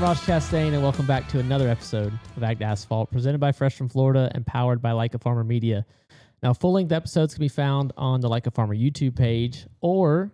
Josh Chastain, and welcome back to another episode of Asphalt, presented by Fresh from Florida and powered by Like a Farmer Media. Now, full-length episodes can be found on the Like a Farmer YouTube page or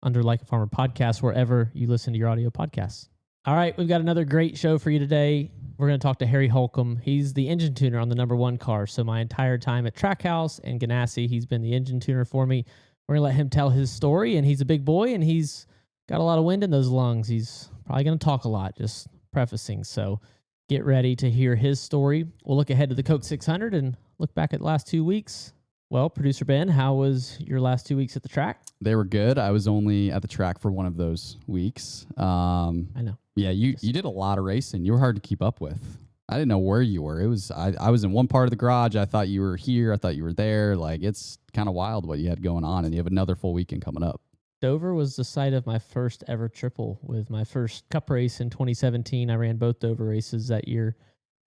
under Like a Farmer podcast, wherever you listen to your audio podcasts. All right, we've got another great show for you today. We're going to talk to Harry Holcomb. He's the engine tuner on the number one car. So my entire time at Trackhouse and Ganassi, he's been the engine tuner for me. We're going to let him tell his story, and he's a big boy, and he's got a lot of wind in those lungs. He's probably going to talk a lot, just prefacing. So get ready to hear his story. We'll look ahead to the Coke 600 and look back at the last 2 weeks. Well, Producer Ben, how was your last 2 weeks at the track? They were good. I was only at the track for one of those weeks. I know. Yeah, you did a lot of racing. You were hard to keep up with. I didn't know where you were. It was I was in one part of the garage. I thought you were here. I thought you were there. Like, it's kind of wild what you had going on, and you have another full weekend coming up. Dover was the site of my first ever triple. With my first Cup race in 2017, I ran both Dover races that year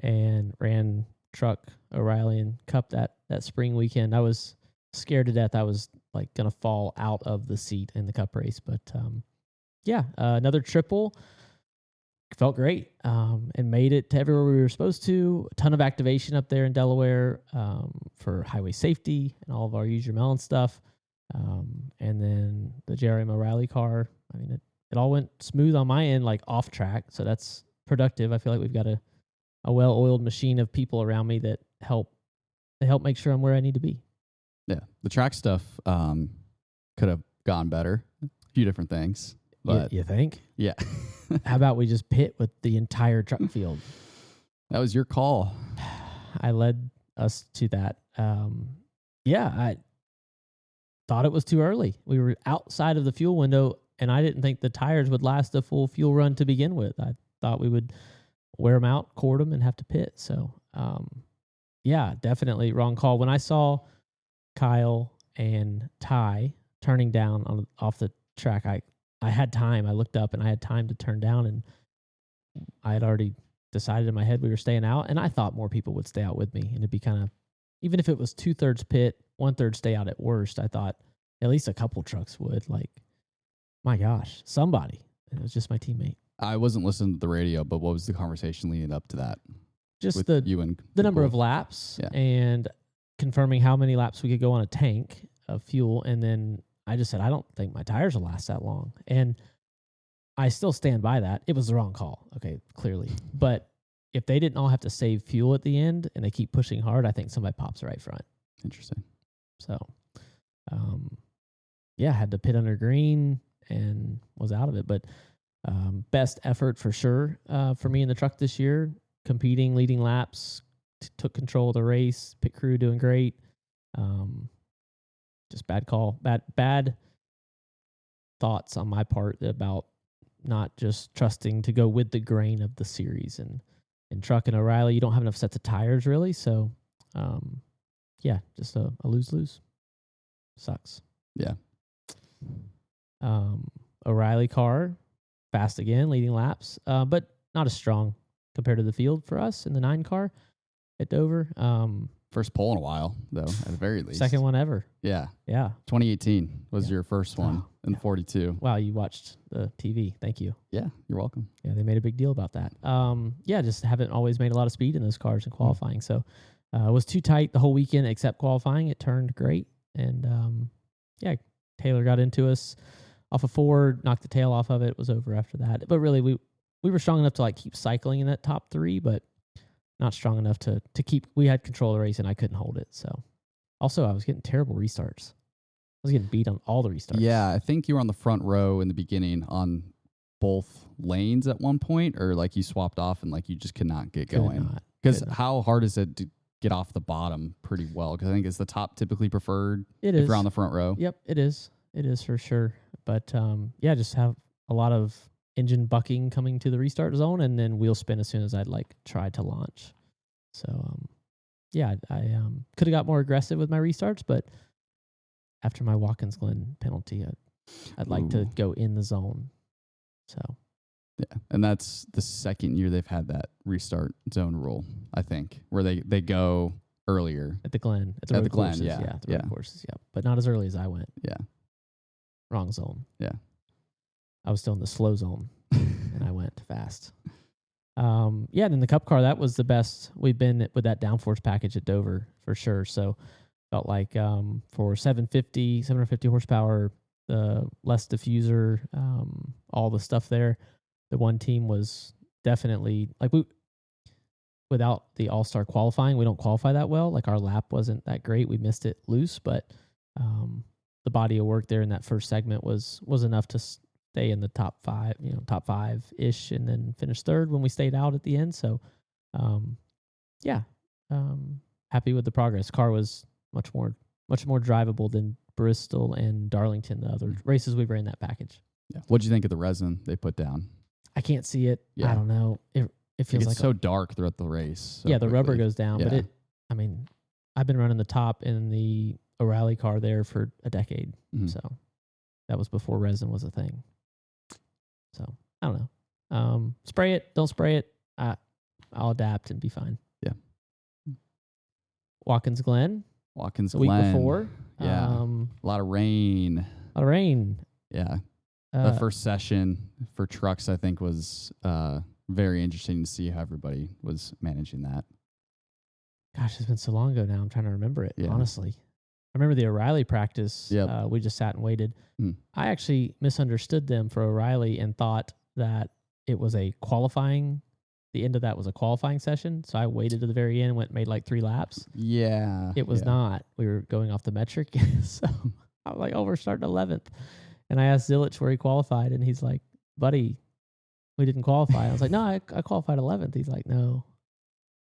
and ran Truck, O'Reilly, and Cup that spring weekend. I was scared to death I was like going to fall out of the seat in the Cup race. But another triple. Felt great and made it to everywhere we were supposed to. A ton of activation up there in Delaware for highway safety and all of our Use Your Melon stuff. And then the JRM O'Reilly car, I mean, it all went smooth on my end, like off track. So that's productive. I feel like we've got a well-oiled machine of people around me that help make sure I'm where I need to be. Yeah. The track stuff could have gone better. A few different things. But you think? Yeah. How about we just pit with the entire truck field? That was your call. I led us to that. I thought it was too early. We were outside of the fuel window, and I didn't think the tires would last a full fuel run to begin with. I thought we would wear them out, cord them, and have to pit. So, definitely wrong call. When I saw Kyle and Ty turning down off the track, I had time. I looked up, and I had time to turn down, and I had already decided in my head we were staying out, and I thought more people would stay out with me, and it'd be kind of, even if it was 2/3 pit, 1/3 stay out at worst, I thought at least a couple trucks would. Like, my gosh, somebody. And it was just my teammate. I wasn't listening to the radio, but what was the conversation leading up to that? Just with you and the number of laps and confirming how many laps we could go on a tank of fuel. And then I just said, I don't think my tires will last that long. And I still stand by that. It was the wrong call. Okay, clearly. But if they didn't all have to save fuel at the end and they keep pushing hard, I think somebody pops right front. Interesting. So, had to pit under green and was out of it. But best effort for sure for me in the truck this year, competing, leading laps, took control of the race, pit crew doing great. Just bad call, bad thoughts on my part about not just trusting to go with the grain of the series. And in Truck and O'Reilly, you don't have enough sets of tires really. So, just a lose-lose. Sucks. Yeah. O'Reilly car, fast again, leading laps, but not as strong compared to the field for us in the 9 car at Dover. First pole in a while, though, at the very least. Second one ever. Yeah. Yeah. 2018 was your first one in 42. Wow, you watched the TV. Thank you. Yeah, you're welcome. Yeah, they made a big deal about that. Just haven't always made a lot of speed in those cars in qualifying. So it was too tight the whole weekend except qualifying. It turned great. And, Taylor got into us off a Ford, knocked the tail off of it. It was over after that. But really, we were strong enough to like keep cycling in that top 3, but not strong enough to keep. We had control of the race, and I couldn't hold it. So, also, I was getting terrible restarts. I was getting beat on all the restarts. Yeah, I think you were on the front row in the beginning on both lanes at one point, or like you swapped off and like you just could not get going. Because how hard is it to get off the bottom pretty well? Because I think it's the top typically preferred. It is. If you're on the front row. Yep, it is. It is for sure. But just have a lot of engine bucking coming to the restart zone, and then wheel spin as soon as I'd like try to launch. So I could have got more aggressive with my restarts, but after my Watkins Glen penalty, I'd like to go in the zone. So yeah, and that's the second year they've had that restart zone rule, I think, where they go earlier at the Glen, at the road courses, yeah, the road courses, but not as early as I went. Yeah, wrong zone. Yeah, I was still in the slow zone, and I went fast. Yeah, and then the Cup car, that was the best we've been with that downforce package at Dover for sure. So felt like for 750 horsepower, the less diffuser, all the stuff there, the one team was definitely like without the all-star qualifying, we don't qualify that well. Like our lap wasn't that great. We missed it loose, but the body of work there in that first segment was enough to stay in the top five-ish, and then finish third when we stayed out at the end. So, happy with the progress. Car was much more drivable than Bristol and Darlington, the other races we ran that package. Yeah. What do you think of the resin they put down? I can't see it. Yeah. I don't know. It feels like so dark throughout the race. So the rubber goes down, but I've been running the top in the O'Reilly car there for a decade. Mm-hmm. So that was before resin was a thing. So I don't know. Spray it, don't spray it. I'll adapt and be fine. Yeah. Watkins Glen. The week before. Yeah. A lot of rain. Yeah. The first session for trucks, I think, was very interesting to see how everybody was managing that. Gosh, it's been so long ago now. I'm trying to remember it, honestly. I remember the O'Reilly practice. Yep. We just sat and waited. I actually misunderstood them for O'Reilly and thought that it was the end of that was a qualifying session. So I waited to the very end, made like 3 laps. Yeah. It was not. We were going off the metric. So I was like, we're starting 11th. And I asked Zilich where he qualified, and he's like, buddy, we didn't qualify. I was like, no, I qualified 11th. He's like, no.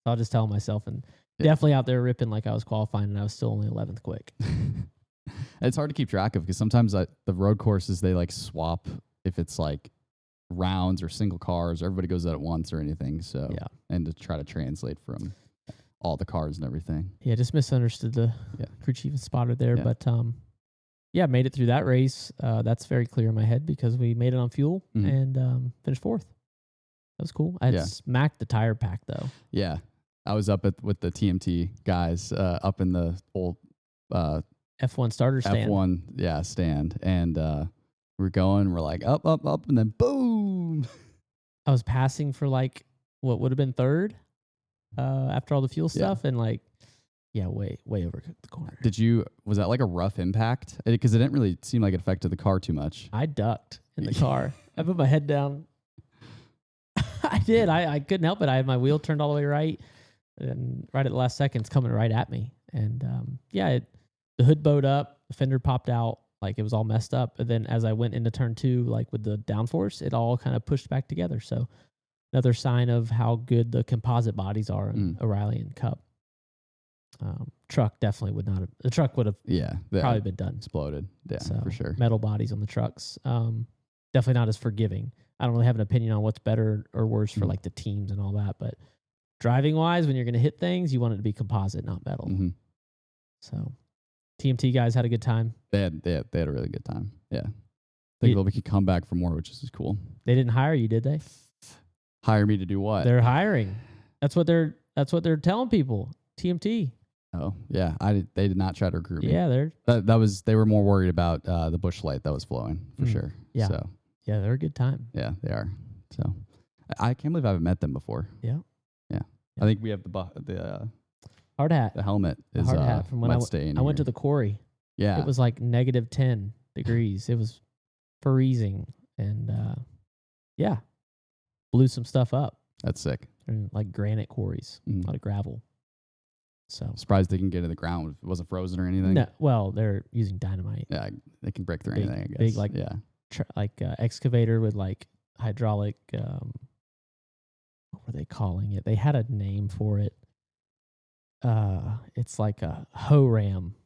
So I'll just tell myself, and definitely out there ripping like I was qualifying, and I was still only 11th quick. It's hard to keep track of because sometimes the road courses, they like swap if it's like rounds or single cars, or everybody goes out at once or anything. So, and to try to translate from all the cars and everything. Yeah, just misunderstood the crew chief and spotter there. But, made it through that race. That's very clear in my head because we made it on fuel and finished 4th. That was cool. I smacked the tire pack though. Yeah. I was up with the TMT guys up in the old F1 starter stand. F1, stand. And we're going, we're like up, and then boom. I was passing for like what would have been 3rd after all the fuel stuff and like, way overcooked the corner. Was that like a rough impact? Because it didn't really seem like it affected the car too much. I ducked in the car. I put my head down. I did. I couldn't help it. I had my wheel turned all the way right. And right at the last second, it's coming right at me. And the hood bowed up, the fender popped out, like it was all messed up. And then as I went into turn 2, like with the downforce, it all kind of pushed back together. So another sign of how good the composite bodies are in O'Reilly and Cup. Truck definitely would not have. The truck would have probably been done. Exploded. Yeah, so, for sure. Metal bodies on the trucks. Definitely not as forgiving. I don't really have an opinion on what's better or worse for like the teams and all that, but driving wise, when you're going to hit things, you want it to be composite, not metal. Mm-hmm. So, TMT guys had a good time. They had a really good time. Yeah, I think we could come back for more, which is cool. They didn't hire you, did they? Hire me to do what? They're hiring. That's what they're telling people. TMT. Oh yeah, they did not try to recruit me. Yeah, they were more worried about the bush light that was flowing for sure. Yeah. So yeah, they're a good time. Yeah, they are. So I can't believe I haven't met them before. Yeah. Yeah. I think we have the hard hat. The helmet is hard hat from when I went to the quarry. Yeah. It was like negative 10 degrees. It was freezing and blew some stuff up. That's sick. And like granite quarries, a lot of gravel. So surprised they can get in the ground if it wasn't frozen or anything. No, well, they're using dynamite. Yeah, they can break through anything, I guess. Big excavator with like hydraulic. What were they calling it? They had a name for it. It's like a hoe ram.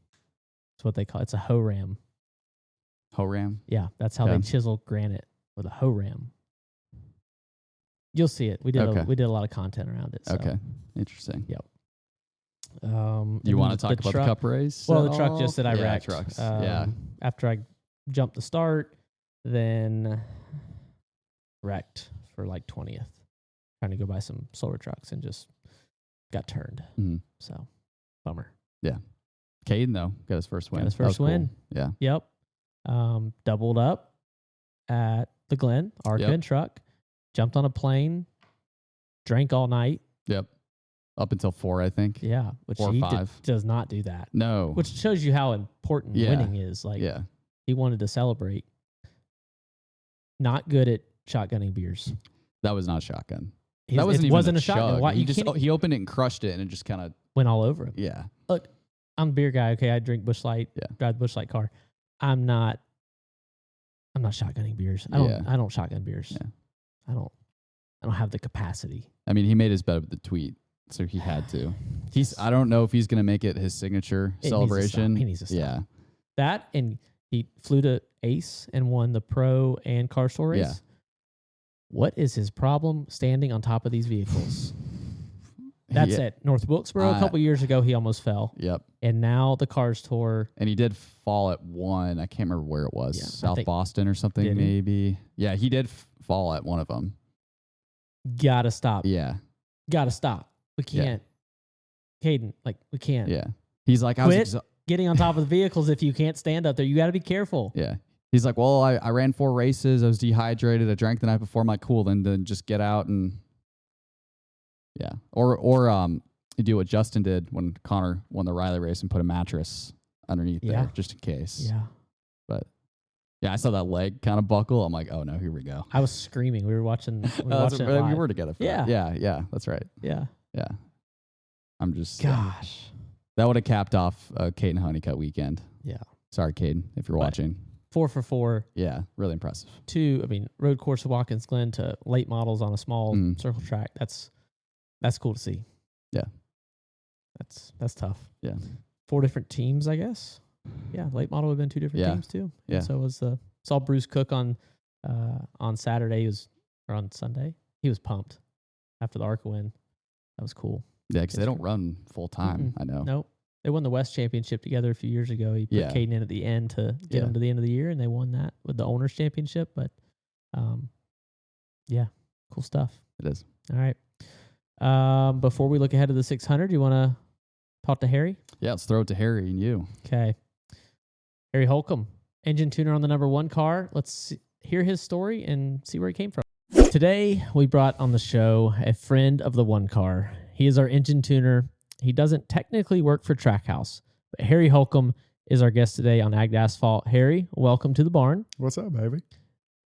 That's what they call it. It's a hoe ram. Hoe ram? Yeah, that's how they chisel granite with a hoe ram. You'll see it. We did a lot of content around it. So. Okay, interesting. Yep. You want to talk about the Cup race? Well, the truck just that I wrecked. Trucks. After I jumped the start, then wrecked for like 20th, trying to go buy some slower trucks and just got turned. Mm-hmm. So, bummer. Yeah. Caden though got his first win. Got his first win. Cool. Yeah. Yep. Doubled up at the Glen, ARCA and truck. Jumped on a plane. drank all night. Yep. Up until 4, I think. Yeah, which 4 or he 5. does not do that. No. Which shows you how important winning is. Like, he wanted to celebrate. Not good at shotgunning beers. That was not shotgun. That wasn't a shotgun. Why, he opened it and crushed it, and it just kind of went all over him. Yeah. Look, I'm a beer guy. Okay, I drink Busch Light. Yeah. Drive the Busch Light car. I'm not shotgunning beers. I don't shotgun beers. Yeah. I don't have the capacity. I mean, he made his bet with the tweet, so he had to. I don't know if he's gonna make it his signature celebration. He needs to stop. Yeah. That, and he flew to Ace and won the pro and car store race. Yeah. What is his problem standing on top of these vehicles? That's it. North Wilkesboro, a couple years ago, he almost fell. Yep. And now the Cars Tour. And he did fall at one. I can't remember where it was. Yeah, South Boston or something, maybe. Yeah, he did fall at one of them. Gotta stop. Yeah. Gotta stop. We can't. Caden, we can't. Yeah. He's like, Quit getting on top of the vehicles if you can't stand up there. You got to be careful. Yeah. He's like, well, I ran 4 races. I was dehydrated. I drank the night before. I'm like, cool. Then just get out and or you do what Justin did when Connor won the Riley race and put a mattress underneath there just in case. Yeah. But I saw that leg kind of buckle. I'm like, oh no, here we go. I was screaming. We were watching. We were together. Yeah. Yeah. That's right. Yeah. Yeah. I'm just. Gosh. That would have capped off Caden Honeycutt weekend. Yeah. Sorry, Caden, if you're watching. 4 for 4. Yeah, really impressive. 2, road course of Watkins Glen to late models on a small circle track. That's cool to see. Yeah. That's tough. Yeah. 4 different teams, I guess. Yeah, late model would have been 2 different teams too. Yeah. And so was saw Bruce Cook on Saturday. Or on Sunday. He was pumped after the ARCA win. That was cool. Yeah, because they don't run full time. I know. Nope. They won the West Championship together a few years ago. He put Caden in at the end to get him to the end of the year, and they won that with the Owners Championship. But, cool stuff. It is. All right. Before we look ahead to the 600, you want to talk to Harry? Yeah, let's throw it to Harry and you. Okay. Harry Holcomb, engine tuner on the number 1 car. Let's hear his story and see where he came from. Today, we brought on the show a friend of the 1 car. He is our engine tuner. He doesn't technically work for Trackhouse, but Harry Holcomb is our guest today on Ag Asphalt. Harry, welcome to the barn. What's up, baby?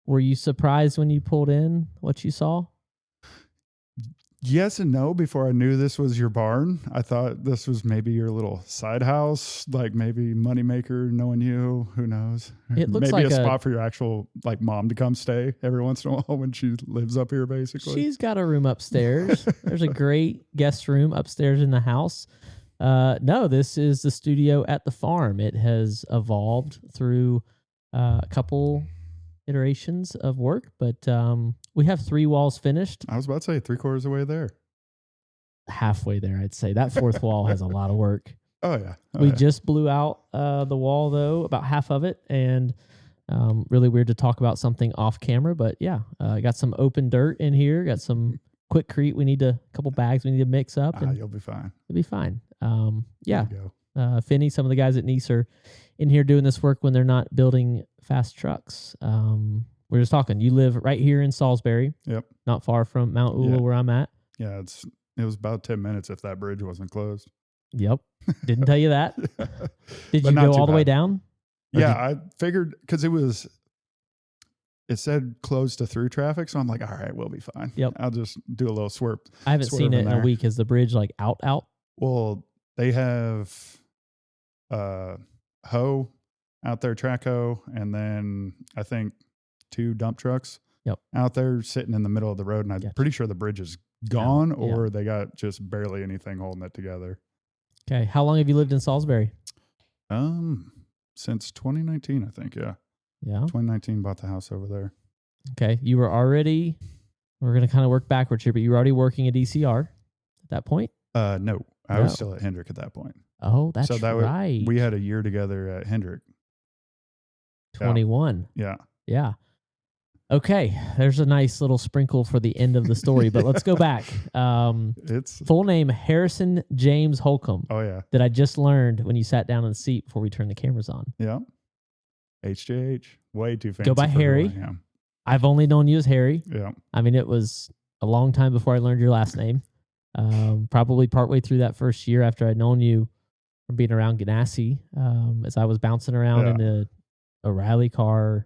Were you surprised when you pulled in what you saw? Yes and no. Before I knew this was your barn, I thought this was maybe your little side house, like maybe moneymaker, knowing you. Who knows? It looks maybe like a spot for your actual mom to come stay every once in a while when she lives up here, basically. She's got a room upstairs. There's a great guest room upstairs in the house. No, this is the studio at the farm. It has evolved through a couple iterations of work, but we have 3 walls finished. I was about to say 3/4 of the way there. Halfway there, I'd say. That 4th wall has a lot of work. Oh, yeah. We just blew out the wall, though, about half of it, and really weird to talk about something off camera, but yeah, got some open dirt in here, got some quickcrete. We need a couple bags we need to mix up. And you'll be fine. It'll be fine. Yeah. Finney, some of the guys at Nice are in here doing this work when they're not building fast trucks. We're just talking. You live right here in Salisbury. Yep. Not far from Mount Ula, where I'm at. Yeah, it was about 10 minutes if that bridge wasn't closed. Yep. Didn't tell you that. Did you go all the way down? Yeah, I figured because it said closed to through traffic, so I'm like, all right, we'll be fine. Yep. I'll just do a little swerve. I haven't seen it in a week. Is the bridge out? Well, they have hoe out there, track hoe, and then I think 2 dump trucks out there sitting in the middle of the road, and I'm pretty sure the bridge is gone or they got just barely anything holding it together. Okay. How long have you lived in Salisbury? Since 2019, I think. Yeah. 2019, bought the house over there. Okay. You were already, we're going to kind of work backwards here, but you were already working at DCR at that point? No. I was still at Hendrick at that point. Oh, that's right. We had a year together at Hendrick. 21. Yeah. Okay. There's a nice little sprinkle for the end of the story, but let's go back. It's full name, Harrison James Holcomb. Oh, yeah. That I just learned when you sat down in the seat before we turned the cameras on. Yeah. HJH. Way too fancy. Go by Harry. I've only known you as Harry. Yeah. I mean, it was a long time before I learned your last name. Probably partway through that first year after I'd known you from being around Ganassi, as I was bouncing around in a O'Reilly car,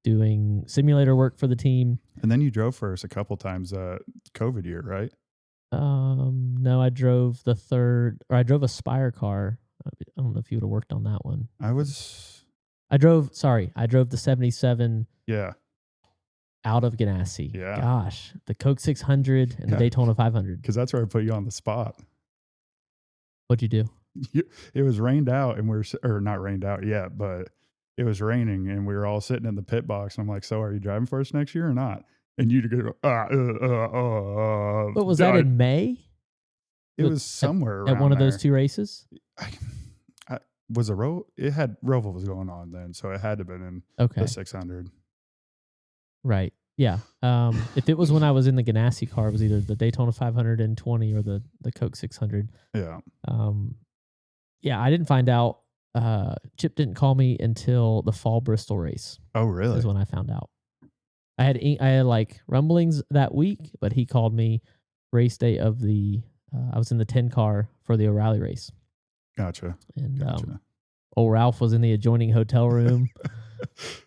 doing simulator work for the team. And then you drove for us a couple times COVID year, right? No, I drove I drove a Spire car. I don't know if you would have worked on that one. I drove the 77 out of Ganassi. Yeah. Gosh, the Coke 600 and the Daytona 500. Because that's where I put you on the spot. What'd you do? It was rained out and or not rained out yet, but it was raining and we were all sitting in the pit box. And I'm like, so are you driving for us next year or not? And you'd go, But was that in May? It was somewhere at one of those two races. Was a Roval was going on then, so it had to have been in the 600. Right. Yeah. If it was when I was in the Ganassi car, it was either the Daytona 520 or the Coke 600. Yeah. Yeah, I didn't find out. Chip didn't call me until the fall Bristol race. Oh, really? Is when I found out. I had like rumblings that week, but he called me race day of the. I was in the 10 car for the O'Reilly race. Gotcha. And old Ralph was in the adjoining hotel room.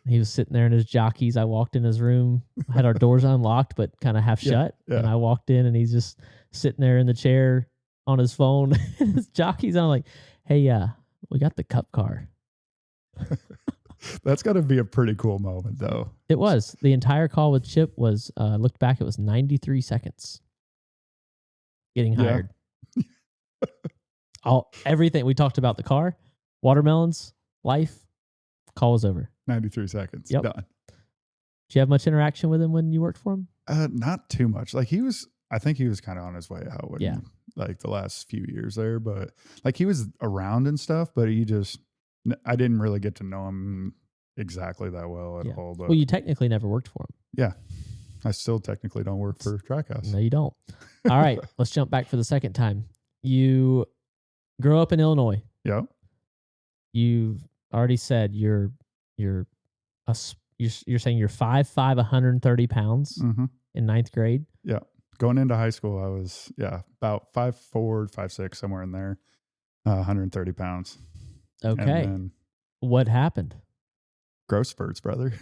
He was sitting there in his jockeys. I walked in his room, had our doors unlocked, but kind of half shut. Yeah. And I walked in and he's just sitting there in the chair on his phone and his jockeys. I'm like, hey, we got the cup car. That's got to be a pretty cool moment though. It was. The entire call with Chip was, looked back, it was 93 seconds. Getting hired. Everything we talked about, the car, watermelons, life, call was over. 93 seconds. Yep. Done. Did you have much interaction with him when you worked for him? Not too much. Like I think he was kind of on his way out like the last few years there, but like he was around and stuff, but I didn't really get to know him exactly that well at all. But you technically never worked for him. Yeah. I still technically don't work for Trackhouse. No, you don't. All right. Let's jump back for the second time. You grew up in Illinois. Yeah. You've already said you're saying you're 5'5", 130 pounds in ninth grade. Yeah. Going into high school, I was, about 5'4", 5'6", somewhere in there, 130 pounds. Okay. What happened? Growth spurts, brother.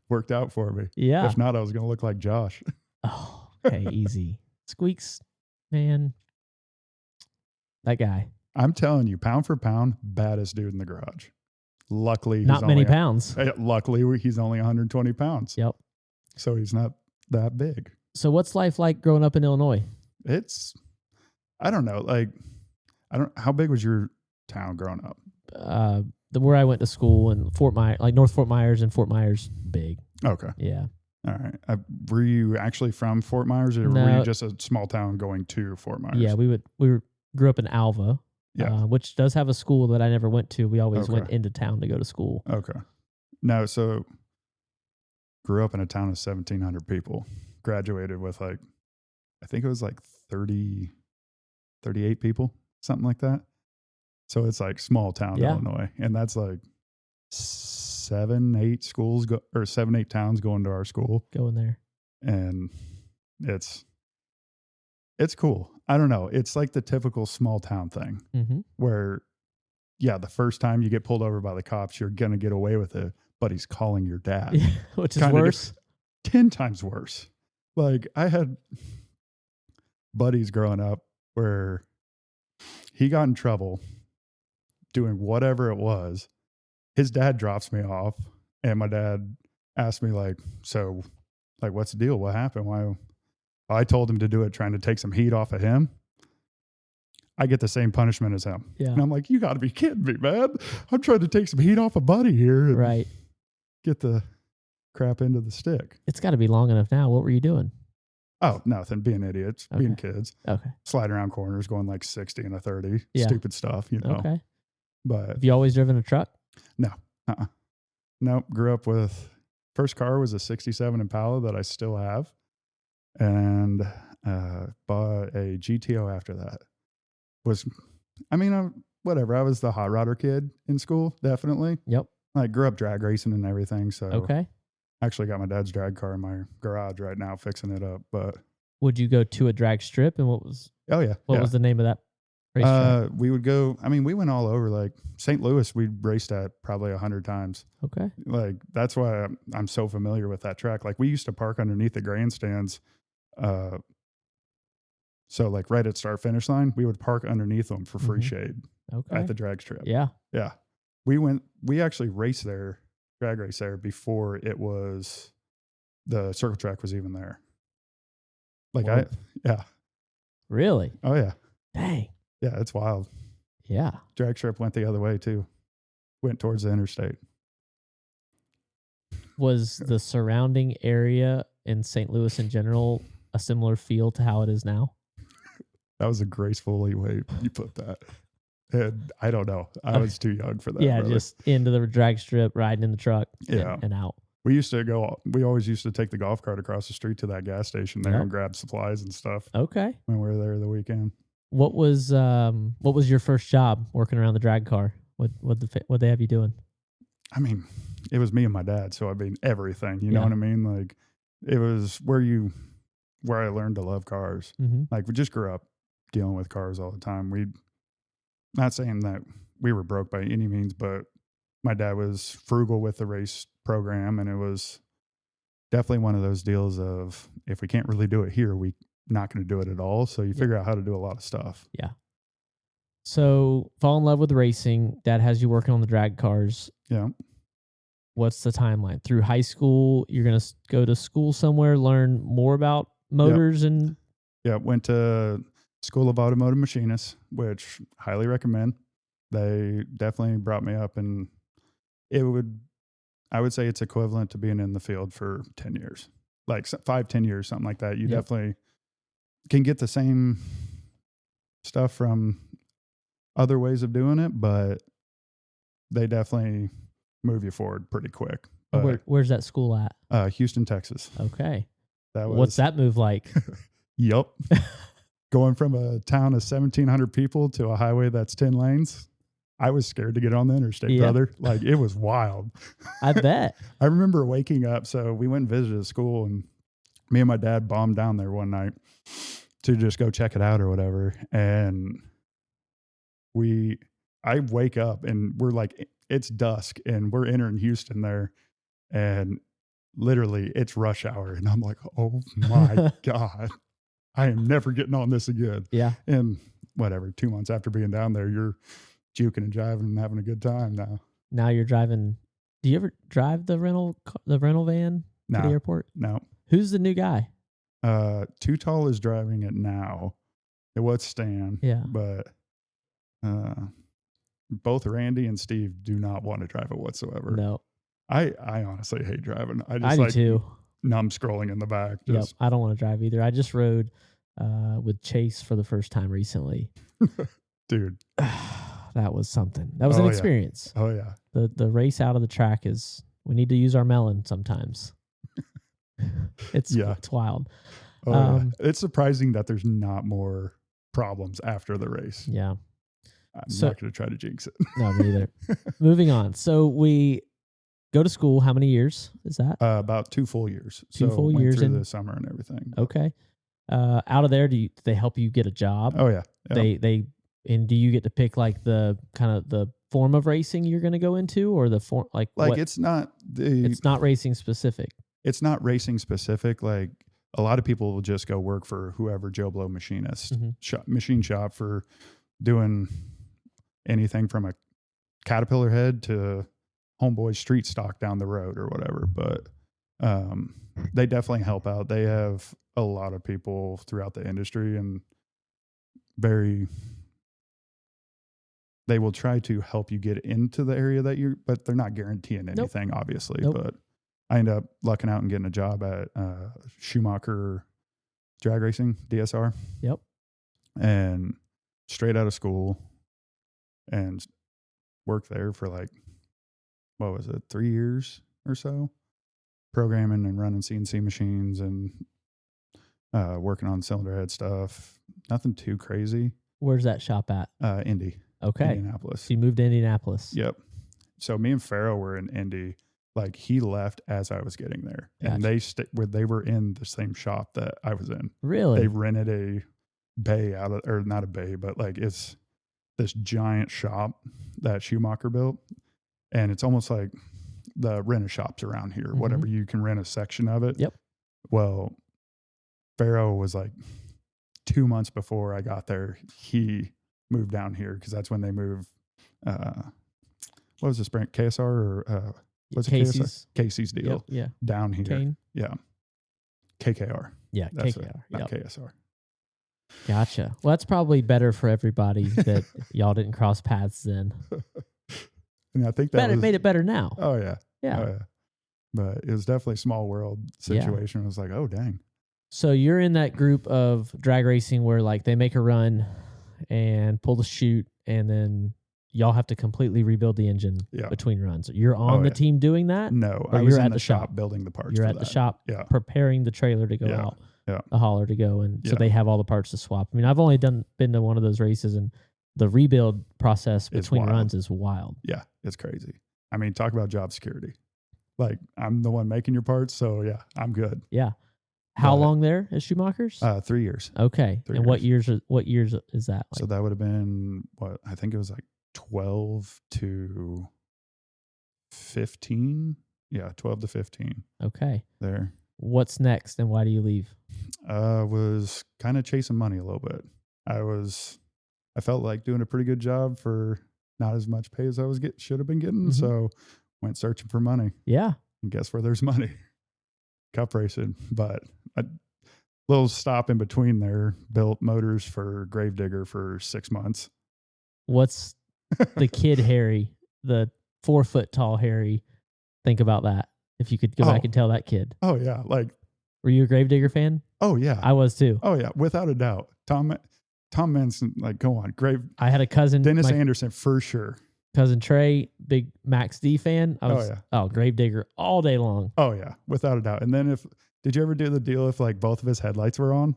Worked out for me. Yeah. If not, I was going to look like Josh. Oh, okay. Easy. Squeaks, man. That guy. I'm telling you, pound for pound, baddest dude in the garage. Luckily, not many pounds. Luckily, he's only 120 pounds. Yep. So he's not that big. So what's life like growing up in Illinois? I don't know. Like, how big was your town growing up? Where I went to school in Fort Myers, like North Fort Myers and Fort Myers, big. Okay. Yeah. All right. Were you actually from Fort Myers, or were you just a small town going to Fort Myers? Yeah, we grew up in Alva, which does have a school that I never went to. We always went into town to go to school. Okay. No, so grew up in a town of 1,700 people. Graduated with I think it was 38 people, something like that. So it's like small town Illinois, and that's like 7-8 schools 7-8 towns going to our school. Going there, and it's cool. I don't know. It's like the typical small town thing where, the first time you get pulled over by the cops, you're gonna get away with it, but he's calling your dad, which is worse, 10 times worse. Like I had buddies growing up where he got in trouble doing whatever it was. His dad drops me off, and my dad asked me so what's the deal? What happened? Why? I told him to do it, trying to take some heat off of him. I get the same punishment as him. Yeah. And I'm like, you got to be kidding me, man. I'm trying to take some heat off a buddy here. And right. Get the crap into the stick. It's got to be long enough now. What were you doing? Oh, nothing. Being idiots, being kids. Okay. Sliding around corners, going 60 and a 30. Yeah. Stupid stuff, Okay. But have you always driven a truck? No. Nope. Grew up with, first car was a 67 Impala that I still have. And bought a GTO after that. Whatever. I was the hot rodder kid in school, definitely. Yep. I grew up drag racing and everything. So okay. Actually got my dad's drag car in my garage right now, fixing it up. But would you go to a drag strip, and what was the name of that racetrack? We would go. I mean, we went all over. Like St. Louis, we raced at probably 100 times. Okay, like that's why I'm so familiar with that track. Like we used to park underneath the grandstands. So like right at start finish line, we would park underneath them for free shade. Okay, at the drag strip. Yeah. We actually raced there, drag race there before it was the circle track was even there. Like Really? Oh yeah. Dang. Yeah, it's wild. Yeah. Drag strip went the other way too. Went towards the interstate. Was the surrounding area in St. Louis in general a similar feel to how it is now? That was a graceful way you put that. And I don't know. I was too young for that. Yeah, really. Just into the drag strip, riding in the truck and out. We always used to take the golf cart across the street to that gas station there and grab supplies and stuff. Okay. When we were there the weekend. What was your first job working around the drag car? What they have you doing? I mean, it was me and my dad, so I mean everything. You know what I mean? Like it was where I learned to love cars. Mm-hmm. Like we just grew up dealing with cars all the time. Not saying that we were broke by any means, but my dad was frugal with the race program, and it was definitely one of those deals of if we can't really do it here, we're not going to do it at all. So you figure out how to do a lot of stuff. Yeah. So fall in love with racing. Dad has you working on the drag cars. Yeah. What's the timeline? Through high school, you're going to go to school somewhere, learn more about motors and... Yeah, went to School of Automotive Machinists, which highly recommend. They definitely brought me up, and I would say it's equivalent to being in the field for 10 years, like 5-10 years, something like that. You definitely can get the same stuff from other ways of doing it, but they definitely move you forward pretty quick. Where's that school at? Houston, Texas. Okay. What's that move like? Yup. Going from a town of 1,700 people to a highway that's 10 lanes. I was scared to get on the interstate, brother. Like it was wild. I bet. I remember waking up. So we went and visited school, and me and my dad bombed down there one night to just go check it out or whatever. And I wake up and we're like, it's dusk and we're entering Houston there, and literally it's rush hour. And I'm like, oh my God, I am never getting on this again. Yeah. And whatever, 2 months after being down there, you're juking and jiving and having a good time now. Now you're driving. Do you ever drive the rental van to the airport? No. Who's the new guy? Too Tall is driving it now. It was Stan. Yeah. But both Randy and Steve do not want to drive it whatsoever. No. I honestly hate driving. I do too. Numb scrolling in the back. I don't want to drive either. I just rode with Chase for the first time recently. Dude. That was something. That was an experience. Oh yeah. The race out of the track we need to use our melon sometimes. It's wild. Yeah. It's surprising that there's not more problems after the race. Yeah. I'm not going to try to jinx it. No, me either. Moving on. So we go to school. How many years is that? About 2 full years. Two full years through the summer and everything. Okay. Out of there, do they help you get a job? Oh yeah. And do you get to pick like the kind of the form of racing you're going to go into, or the form it's not racing specific. It's not racing specific. Like a lot of people will just go work for whoever Joe Blow machinist machine shop for doing anything from a Caterpillar head to Homeboy street stock down the road or whatever. But they definitely help out. They have a lot of people throughout the industry, and they will try to help you get into the area but they're not guaranteeing anything, obviously. Nope. But I ended up lucking out and getting a job at Schumacher Drag Racing, DSR. Yep. And straight out of school, and worked there for 3 years or so, programming and running CNC machines and working on cylinder head stuff. Nothing too crazy. Where's that shop at? Indy. Okay. Indianapolis. So you moved to Indianapolis. Yep. So me and Farrell were in Indy Like he left as I was getting there, and they were in the same shop that I was in. Really? They rented a bay or not a bay, but like it's this giant shop that Schumacher built, and it's almost like the rent shops around here, whatever, you can rent a section of it. Yep. Well, Pharaoh was like 2 months before I got there. He moved down here because that's when they moved. What was this brand? KSR or what's it? Casey's. Casey's deal. Yep, down here. Kane. Yeah. KKR. Yeah, That's KKR. not KSR. Gotcha. Well, that's probably better for everybody that y'all didn't cross paths then. And I think that made it better now. Oh yeah. Yeah. Oh, yeah. But it was definitely a small world situation. It was like, oh dang. So you're in that group of drag racing where like they make a run and pull the chute, and then y'all have to completely rebuild the engine between runs. You're on the team doing that? No, I was at the shop building the parts. You're at the shop preparing the trailer to go out, the hauler to go, and so they have all the parts to swap. I mean, I've only been to one of those races, and the rebuild process between runs is wild. Yeah, it's crazy. I mean, talk about job security. Like, I'm the one making your parts, so yeah, I'm good. Yeah. How long there at Schumacher's? 3 years. Okay. 3 years. What years is that? Like? So that would have been what I think it was like 12 to 15. Yeah, 12 to 15. Okay. There. What's next, and why do you leave? Was kind of chasing money a little bit. I felt like doing a pretty good job for not as much pay as I was should have been getting. So went searching for money. Yeah. And guess where there's money? Cup racing. But a little stop in between there, built motors for Gravedigger for 6 months. What's the kid Harry, the 4 foot tall Harry, think about that? If you could go back and tell that kid. Oh yeah. Like, were you a Gravedigger fan? Oh yeah. I was too. Oh yeah. Without a doubt. Tom Manson, like, go on. I had a cousin. Dennis Anderson for sure. Cousin Trey, big Max D fan. Gravedigger all day long. Oh yeah, without a doubt. And then did you ever do the deal if like both of his headlights were on?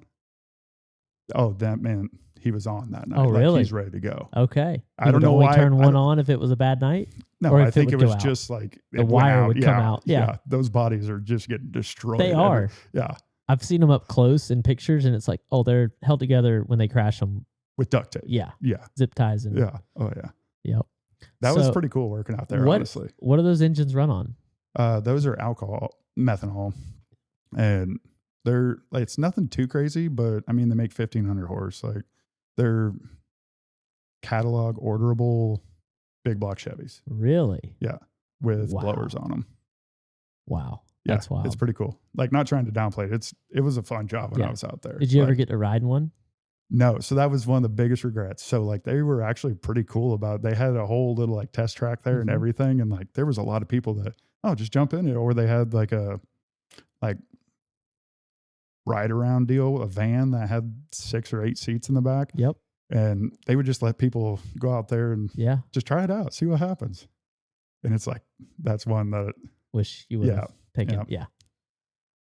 Oh, that man, he was on that night. Oh really? Like, he's ready to go. Okay. I don't know why. Turn one on if it was a bad night. No, I think it was just like the wire would come out. Yeah, those bodies are just getting destroyed. They are. Yeah, I've seen them up close in pictures, and it's like, oh, they're held together when they crash them with duct tape. Yeah, yeah, zip ties and Oh yeah. Yep. That was pretty cool working out there, honestly. What do those engines run on? Those are methanol, and it's nothing too crazy, but I mean, they make 1,500 horse. Like, they're catalog orderable big block Chevys. Really? Yeah, with blowers on them. Wow, yeah, that's wild. It's pretty cool. Like, not trying to downplay it. It was a fun job when I was out there. Did you ever get to ride in one? No, so that was one of the biggest regrets. So like, they were actually pretty cool about it. They had a whole little like test track there and everything, and like there was a lot of people that just jump in it, or they had like a ride around deal, a van that had 6 or 8 seats in the back. Yep. And they would just let people go out there and just try it out, see what happens. And it's like, that's one that wish you would have taken. Yeah.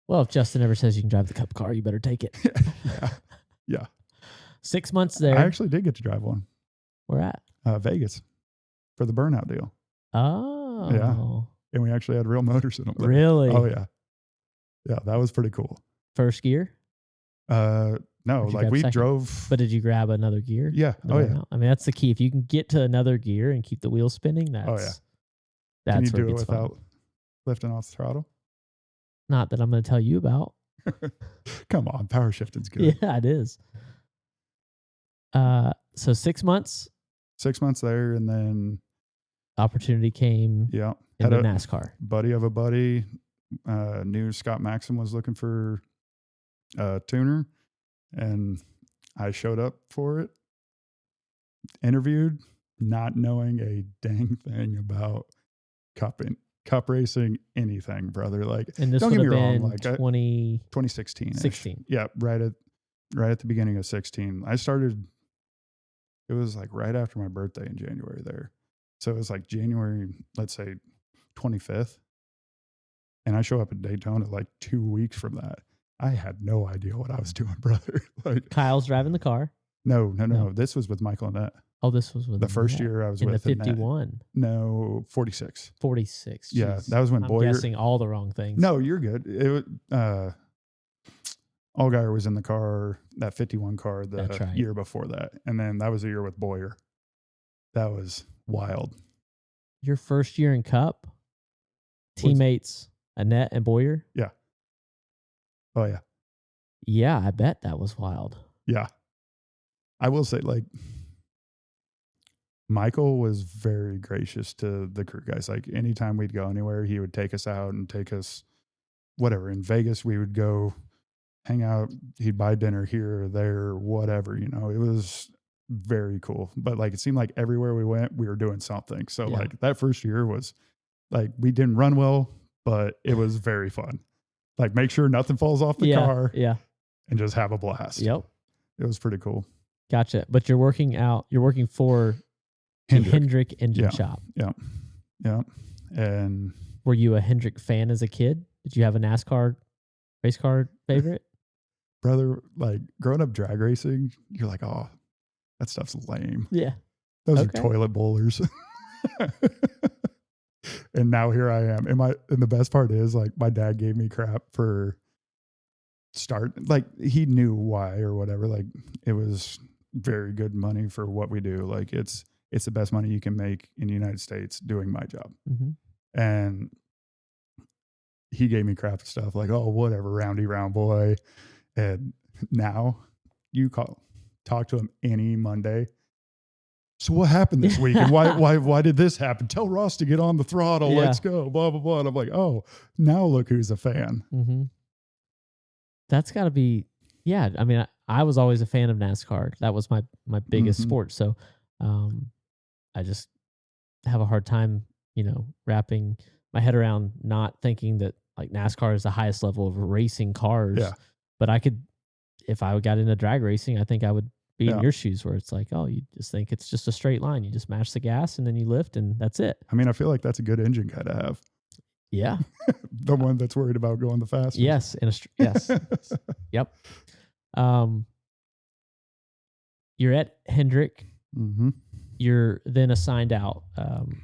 Well, if Justin ever says you can drive the Cup car, you better take it. Yeah. 6 months there. I actually did get to drive one. Where at? Vegas for the burnout deal. Oh. Yeah. And we actually had real motors in them. Really? Oh yeah. Yeah, that was pretty cool. First gear? No, like we drove. But did you grab another gear? Yeah. Oh yeah. I mean, that's the key. If you can get to another gear and keep the wheels spinning, that's Can you where do it it gets without fun. lifting off the throttle? Not that I'm going to tell you about. Come on, power shifting's good. Yeah, it is. So 6 months. 6 months there, and then opportunity came. Yeah, in the NASCAR. Buddy of a buddy knew Scott Maxim was looking for a tuner, and I showed up for it. Interviewed, not knowing a dang thing about cup racing, anything, brother. Like, and this don't would get me have wrong, been like 2016. 16. Yeah, right at the beginning of 16. I started. It was like right after my birthday in January there. So it was like January, let's say 25th. And I show up at Daytona like 2 weeks from that. I had no idea what I was doing, brother. Like, Kyle's driving the car. No. This was with Michael Annette. Oh, this was with the first year I was in with the 51. No, 46. 46. Yeah, Jeez. that was when I'm Boyer. guessing all the wrong things. No, you're good. It Allgaier was in the car, that 51 car, the year before that, and then that was the year with Boyer. That was wild. Your first year in Cup, teammates Annette and Boyer. Yeah. Oh yeah. Yeah, I bet that was wild. Yeah. I will say, like, Michael was very gracious to the crew guys. Like, anytime we'd go anywhere, he would take us out and take us, whatever. In Vegas, we would go hang out. He'd buy dinner here or there, whatever. It was very cool. But, like, it seemed like everywhere we went, we were doing something. So, like, that first year was, like, we didn't run well, but it was very fun. Like, make sure nothing falls off the car. Yeah. And just have a blast. Yep. It was pretty cool. Gotcha. But you're working for Hendrick Engine Shop. Yeah. Yeah. And were you a Hendrick fan as a kid? Did you have a NASCAR race car favorite? Brother, like, growing up drag racing, you're like, oh, that stuff's lame. Yeah. Those are toilet bowlers. And now here I am. And the best part is, like, my dad gave me crap for like, he knew why or whatever. Like, it was very good money for what we do. Like, it's the best money you can make in the United States doing my job. Mm-hmm. And he gave me crap stuff like, oh, whatever, roundy round boy. And now you talk to him any Monday. So what happened this week? And why did this happen? Tell Ross to get on the throttle. Yeah. Let's go. Blah, blah, blah. And I'm like, oh, now look who's a fan. Mm-hmm. That's got to be, yeah. I mean, I was always a fan of NASCAR. That was my biggest sport. So I just have a hard time, wrapping my head around not thinking that, like, NASCAR is the highest level of racing cars. Yeah. But I could, if I got into drag racing, I think I would be in your shoes, where it's like, oh, you just think it's just a straight line. You just mash the gas and then you lift and that's it. I mean, I feel like that's a good engine guy to have. Yeah. The one that's worried about going the fastest. Yes. Yes. Yep. You're at Hendrick. Mm-hmm. You're then assigned out.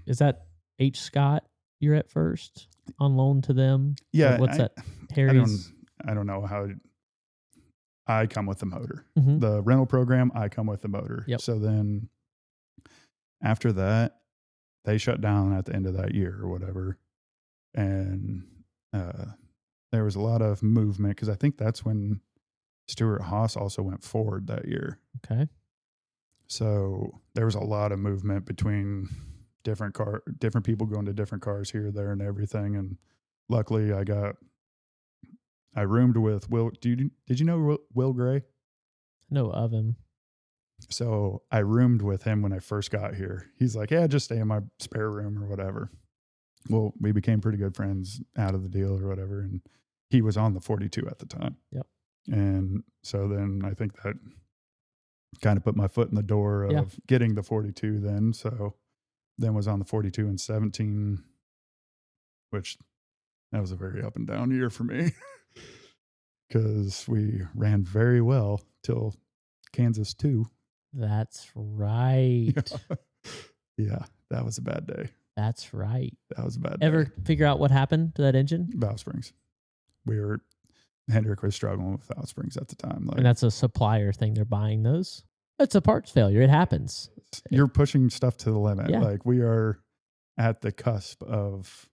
Is that H. Scott you're at first on loan to them? Yeah. Or what's that? Harry's? I don't know how. I come with the motor. Mm-hmm. The rental program, I come with the motor. Yep. So then after that, they shut down at the end of that year or whatever. And there was a lot of movement, because I think that's when Stuart Haas also went forward that year. Okay. So there was a lot of movement between different people going to different cars here, there, and everything. And luckily I roomed with Will. Did you know Will Gray? Know of him. So I roomed with him when I first got here. He's like, yeah, just stay in my spare room or whatever. Well, we became pretty good friends out of the deal or whatever. And he was on the 42 at the time. Yep. And so then I think that kind of put my foot in the door of getting the 42 then. So then was on the 42 in 17, which that was a very up and down year for me, because we ran very well till Kansas 2. That's right. Yeah, that was a bad day. That's right. That was a bad Ever day. figure out what happened to that engine? Valve springs. Hendrick was struggling with valve springs at the time. And that's a supplier thing. They're buying those. It's a parts failure. It happens. You're pushing stuff to the limit. Yeah. Like, we are at the cusp of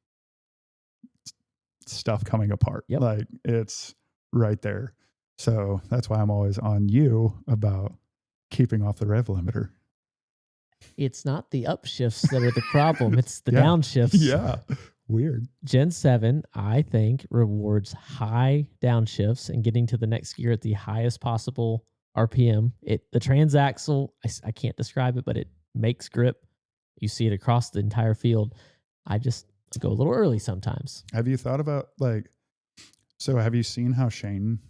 stuff coming apart. Yep. Like, it's right there. So that's why I'm always on you about keeping off the rev limiter. It's not the upshifts that are the problem. It's the Yeah. downshifts. Yeah. Weird. Gen 7, I think, rewards high downshifts and getting to the next gear at the highest possible RPM. The transaxle, I can't describe it, but it makes grip. You see it across the entire field. I just go a little early sometimes. Have you thought about, so have you seen how Shane,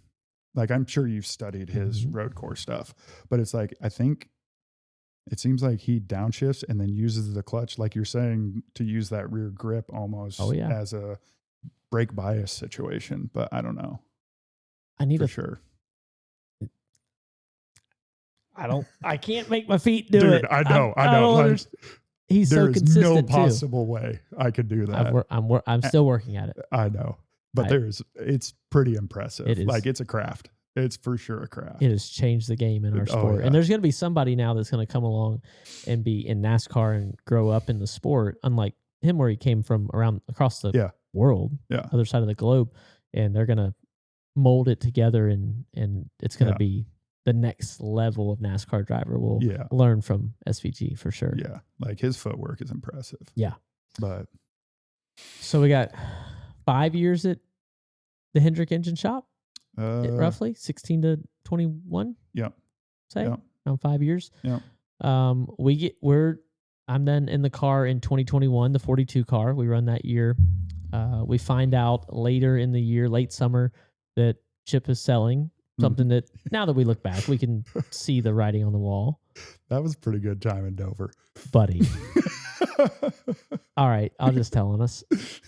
I'm sure you've studied his road course stuff, but it's like, I think it seems like he downshifts and then uses the clutch, like you're saying, to use that rear grip almost as a brake bias situation. But I don't know. I need for sure. I can't make my feet do Dude, it. I know. Like, he's so consistent. There's no possible way I could do that. I'm still working at it. I know, but it's pretty impressive. It is. Like, it's a craft. It's for sure a craft. It has changed the game in our sport. Yeah. And there's going to be somebody now that's going to come along and be in NASCAR and grow up in the sport, unlike him where he came from across the world, other side of the globe. And they're going to mold it together, and it's going to be the next level of NASCAR driver will learn from SVG for sure. Yeah. Like, his footwork is impressive. Yeah. But so we got 5 years at the Hendrick Engine Shop. Roughly 16 to 21. Yep. Say around 5 years. Yep. I'm then in the car in 2021, the 42 car. We run that year. We find out later in the year, late summer, that Chip is selling something that now that we look back, we can see the writing on the wall. That was a pretty good time in Dover, buddy. All right, I'll just tell on us.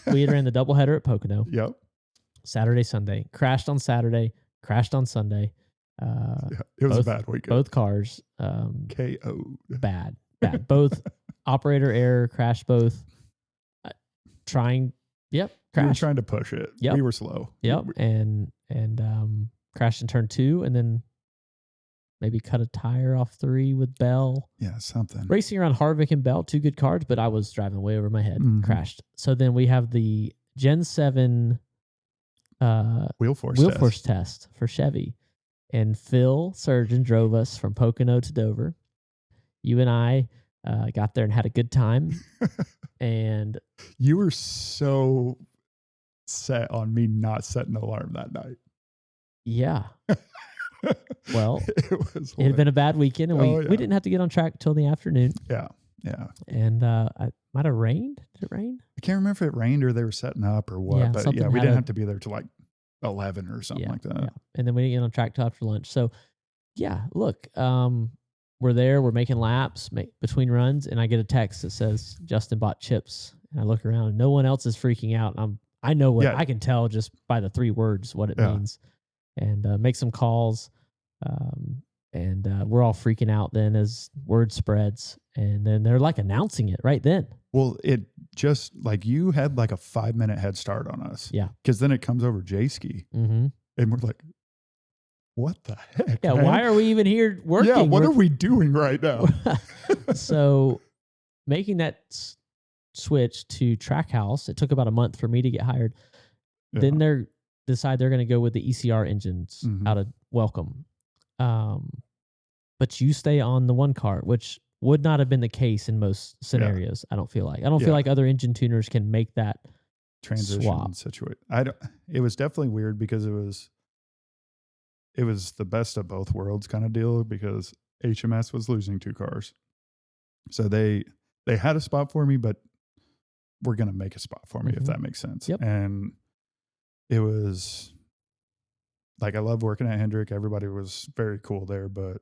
We had ran the doubleheader at Pocono. Yep. Saturday, Sunday. Crashed on Saturday, crashed on Sunday. It was a bad weekend. Both cars KO'd. Bad. Both operator error, crashed both. Crashed. We were trying to push it. Yep. We were slow. Yep. And crashed in turn 2, and then maybe cut a tire off 3 with Bell. Yeah, something. Racing around Harvick and Bell, 2 good cars, but I was driving way over my head. Crashed. So then we have the Gen 7 wheel force test for Chevy, and Phil Surgeon drove us from Pocono to Dover. You and I got there and had a good time. And you were so set on me not setting an alarm that night. Yeah. Well, it had been a bad weekend, and we didn't have to get on track till the afternoon. Yeah. And it might have rained. Did it rain? I can't remember if it rained or they were setting up or what. Yeah, but we didn't have to be there till like 11 or something like that. Yeah. And then we didn't get on track till after lunch. So, look, we're there. We're making laps between runs, and I get a text that says Justin bought chips. And I look around, and no one else is freaking out. I know what I can tell just by the 3 words what it means, and make some calls. And we're all freaking out then as word spreads, and then they're like announcing it right then. Well, it just like you had like a 5-minute head start on us. Yeah. Because then it comes over J-Ski, and we're like, what the heck? Yeah. Man? Why are we even here working? Yeah. What are we doing right now? So making that switch to Trackhouse, it took about a month for me to get hired. Yeah. Then they decide they're going to go with the ECR engines out of Welcome. But you stay on the 1 car, which would not have been the case in most scenarios. I don't feel like. I don't feel like other engine tuners can make that transition situation. It was definitely weird because it was the best of both worlds kind of deal, because HMS was losing 2 cars. So they had a spot for me, but we're going to make a spot for me, if that makes sense. Yep. And it was like, I love working at Hendrick. Everybody was very cool there, but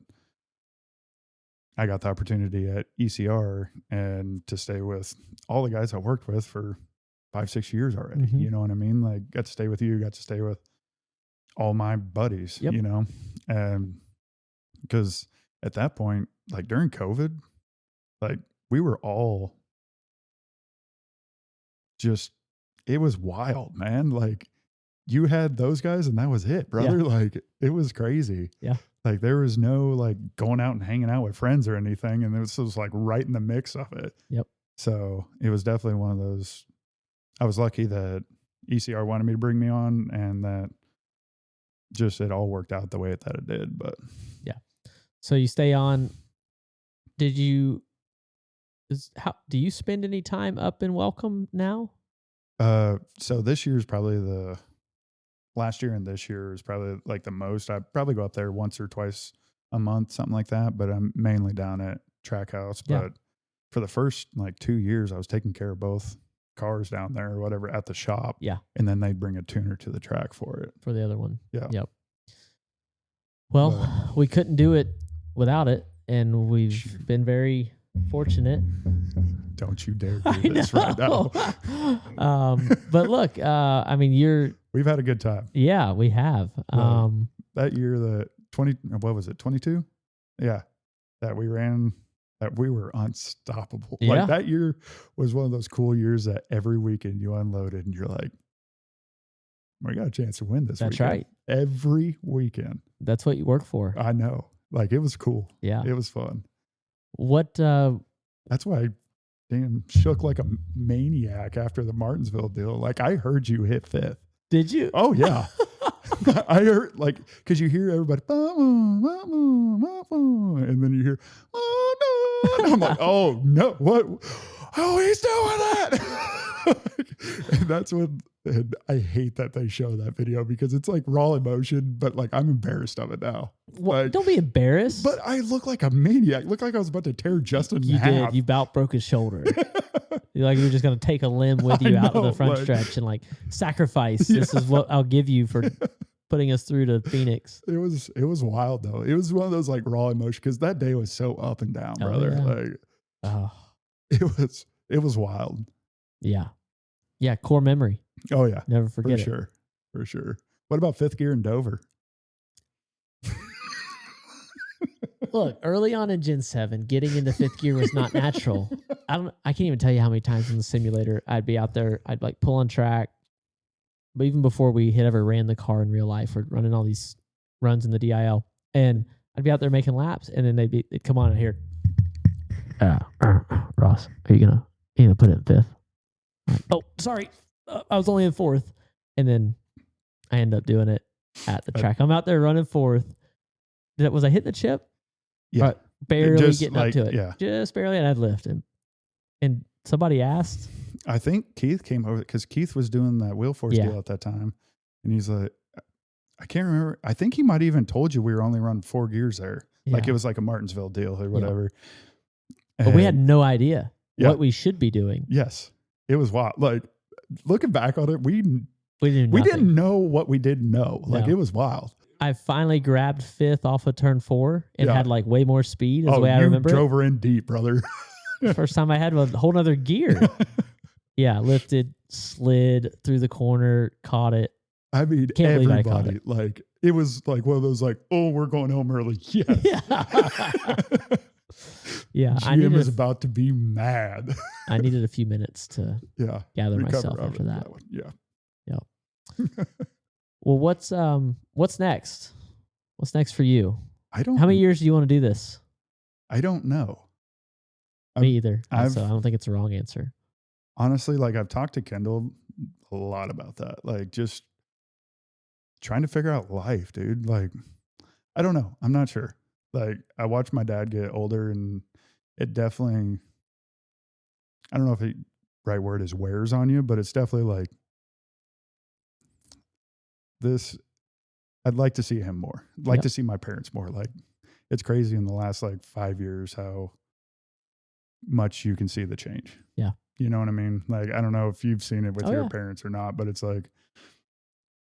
I got the opportunity at ECR and to stay with all the guys I worked with for 5-6 years already. You know what I mean? Like, got to stay with you, got to stay with all my buddies, you know? And because at that point, like during COVID, like we were all just, it was wild, man. Like, you had those guys and that was it, brother. Yeah. Like, it was crazy. Yeah. Like, there was no like going out and hanging out with friends or anything. And it was just like right in the mix of it. Yep. So it was definitely one of those. I was lucky that ECR wanted me to bring me on, and that just it all worked out the way that it did. But yeah. So you stay on. Do you spend any time up in Welcome now? So this year's probably last year and this year is probably like the most. I probably go up there once or twice a month, something like that. But I'm mainly down at Trackhouse. But for the first like 2 years, I was taking care of both cars down there or whatever at the shop. Yeah. And then they'd bring a tuner to the track for it. For the other one. Yeah. Yep. Well, we couldn't do it without it. And we've been very fortunate. Don't you dare do this right now. But look, I mean, we've had a good time. Yeah, we have. That year, what was it? 22? Yeah. that we ran that we were unstoppable. Yeah. Like that year was one of those cool years that every weekend you unloaded and you're like, we got a chance to win this That's weekend. right. Every weekend. That's what you work for. I know. Like it was cool. Yeah. It was fun. What That's why I damn shook like a maniac after the Martinsville deal. Like I heard you hit fifth. did you? Oh yeah. I heard like because you hear everybody and then you hear oh no and I'm like oh no what he's doing that and that's when and I hate that they show that video because it's like raw emotion but like I'm embarrassed of it now. Like, don't be embarrassed. but I look like a maniac. Look like I was about to tear Justin you in half. did. You about broke his shoulder. You're like you're just gonna take a limb with you out of the front stretch and like sacrifice. Yeah. This is what I'll give you for putting us through to Phoenix. It was wild though. It was one of those like raw emotion because that day was so up and down, brother. Yeah. Like it was wild. Yeah. Yeah. Core memory. Oh yeah. Never forget it. For sure. What about fifth gear in Dover? Look, early on in Gen 7, getting into fifth gear was not natural. I can't even tell you how many times in the simulator I'd be out there, I'd like pull on track. But even before we had ever ran the car in real life, we're running all these runs in the DIL. And I'd be out there making laps, and then they'd come on and hear, Ross, are you gonna put it in fifth? Oh, sorry. I was only in fourth. And then I end up doing it at the track. I'm out there running fourth. Was I hitting the chip? Yeah. Barely just getting like, up to it. Yeah. Just barely, and I'd lift. And somebody asked. I think Keith came over because Keith was doing that wheel force deal at that time. And he's like, I can't remember. I think he might even told you we were only running 4 gears there. Yeah. Like it was like a Martinsville deal or whatever. Yeah. But we had no idea what we should be doing. Yes. It was wild. Like looking back on it, we didn't know what we didn't know. Like it was wild. I finally grabbed fifth off of turn 4 and had like way more speed is the way I remember. You drove her in deep, brother. First time I had a whole nother gear. Yeah, lifted, slid through the corner, caught it. I mean, Can't believe I caught it. Like it was like one of those like, oh, we're going home early. Yes. Yeah. GM is about to be mad. I needed a few minutes to gather myself after that. Yeah. Yep. Well, what's next? What's next for you? I don't. How many years do you want to do this? I don't know. Me either. So I don't think it's a wrong answer. Honestly, like I've talked to Kendall a lot about that. Like just trying to figure out life, dude. Like, I don't know. I'm not sure. Like I watched my dad get older and it definitely, I don't know if the right word is wears on you, but it's definitely like this. I'd like to see him more. I'd like to see my parents more. Like it's crazy in the last like 5 years how much you can see the change. Yeah. You know what I mean? Like, I don't know if you've seen it with your parents or not, but it's like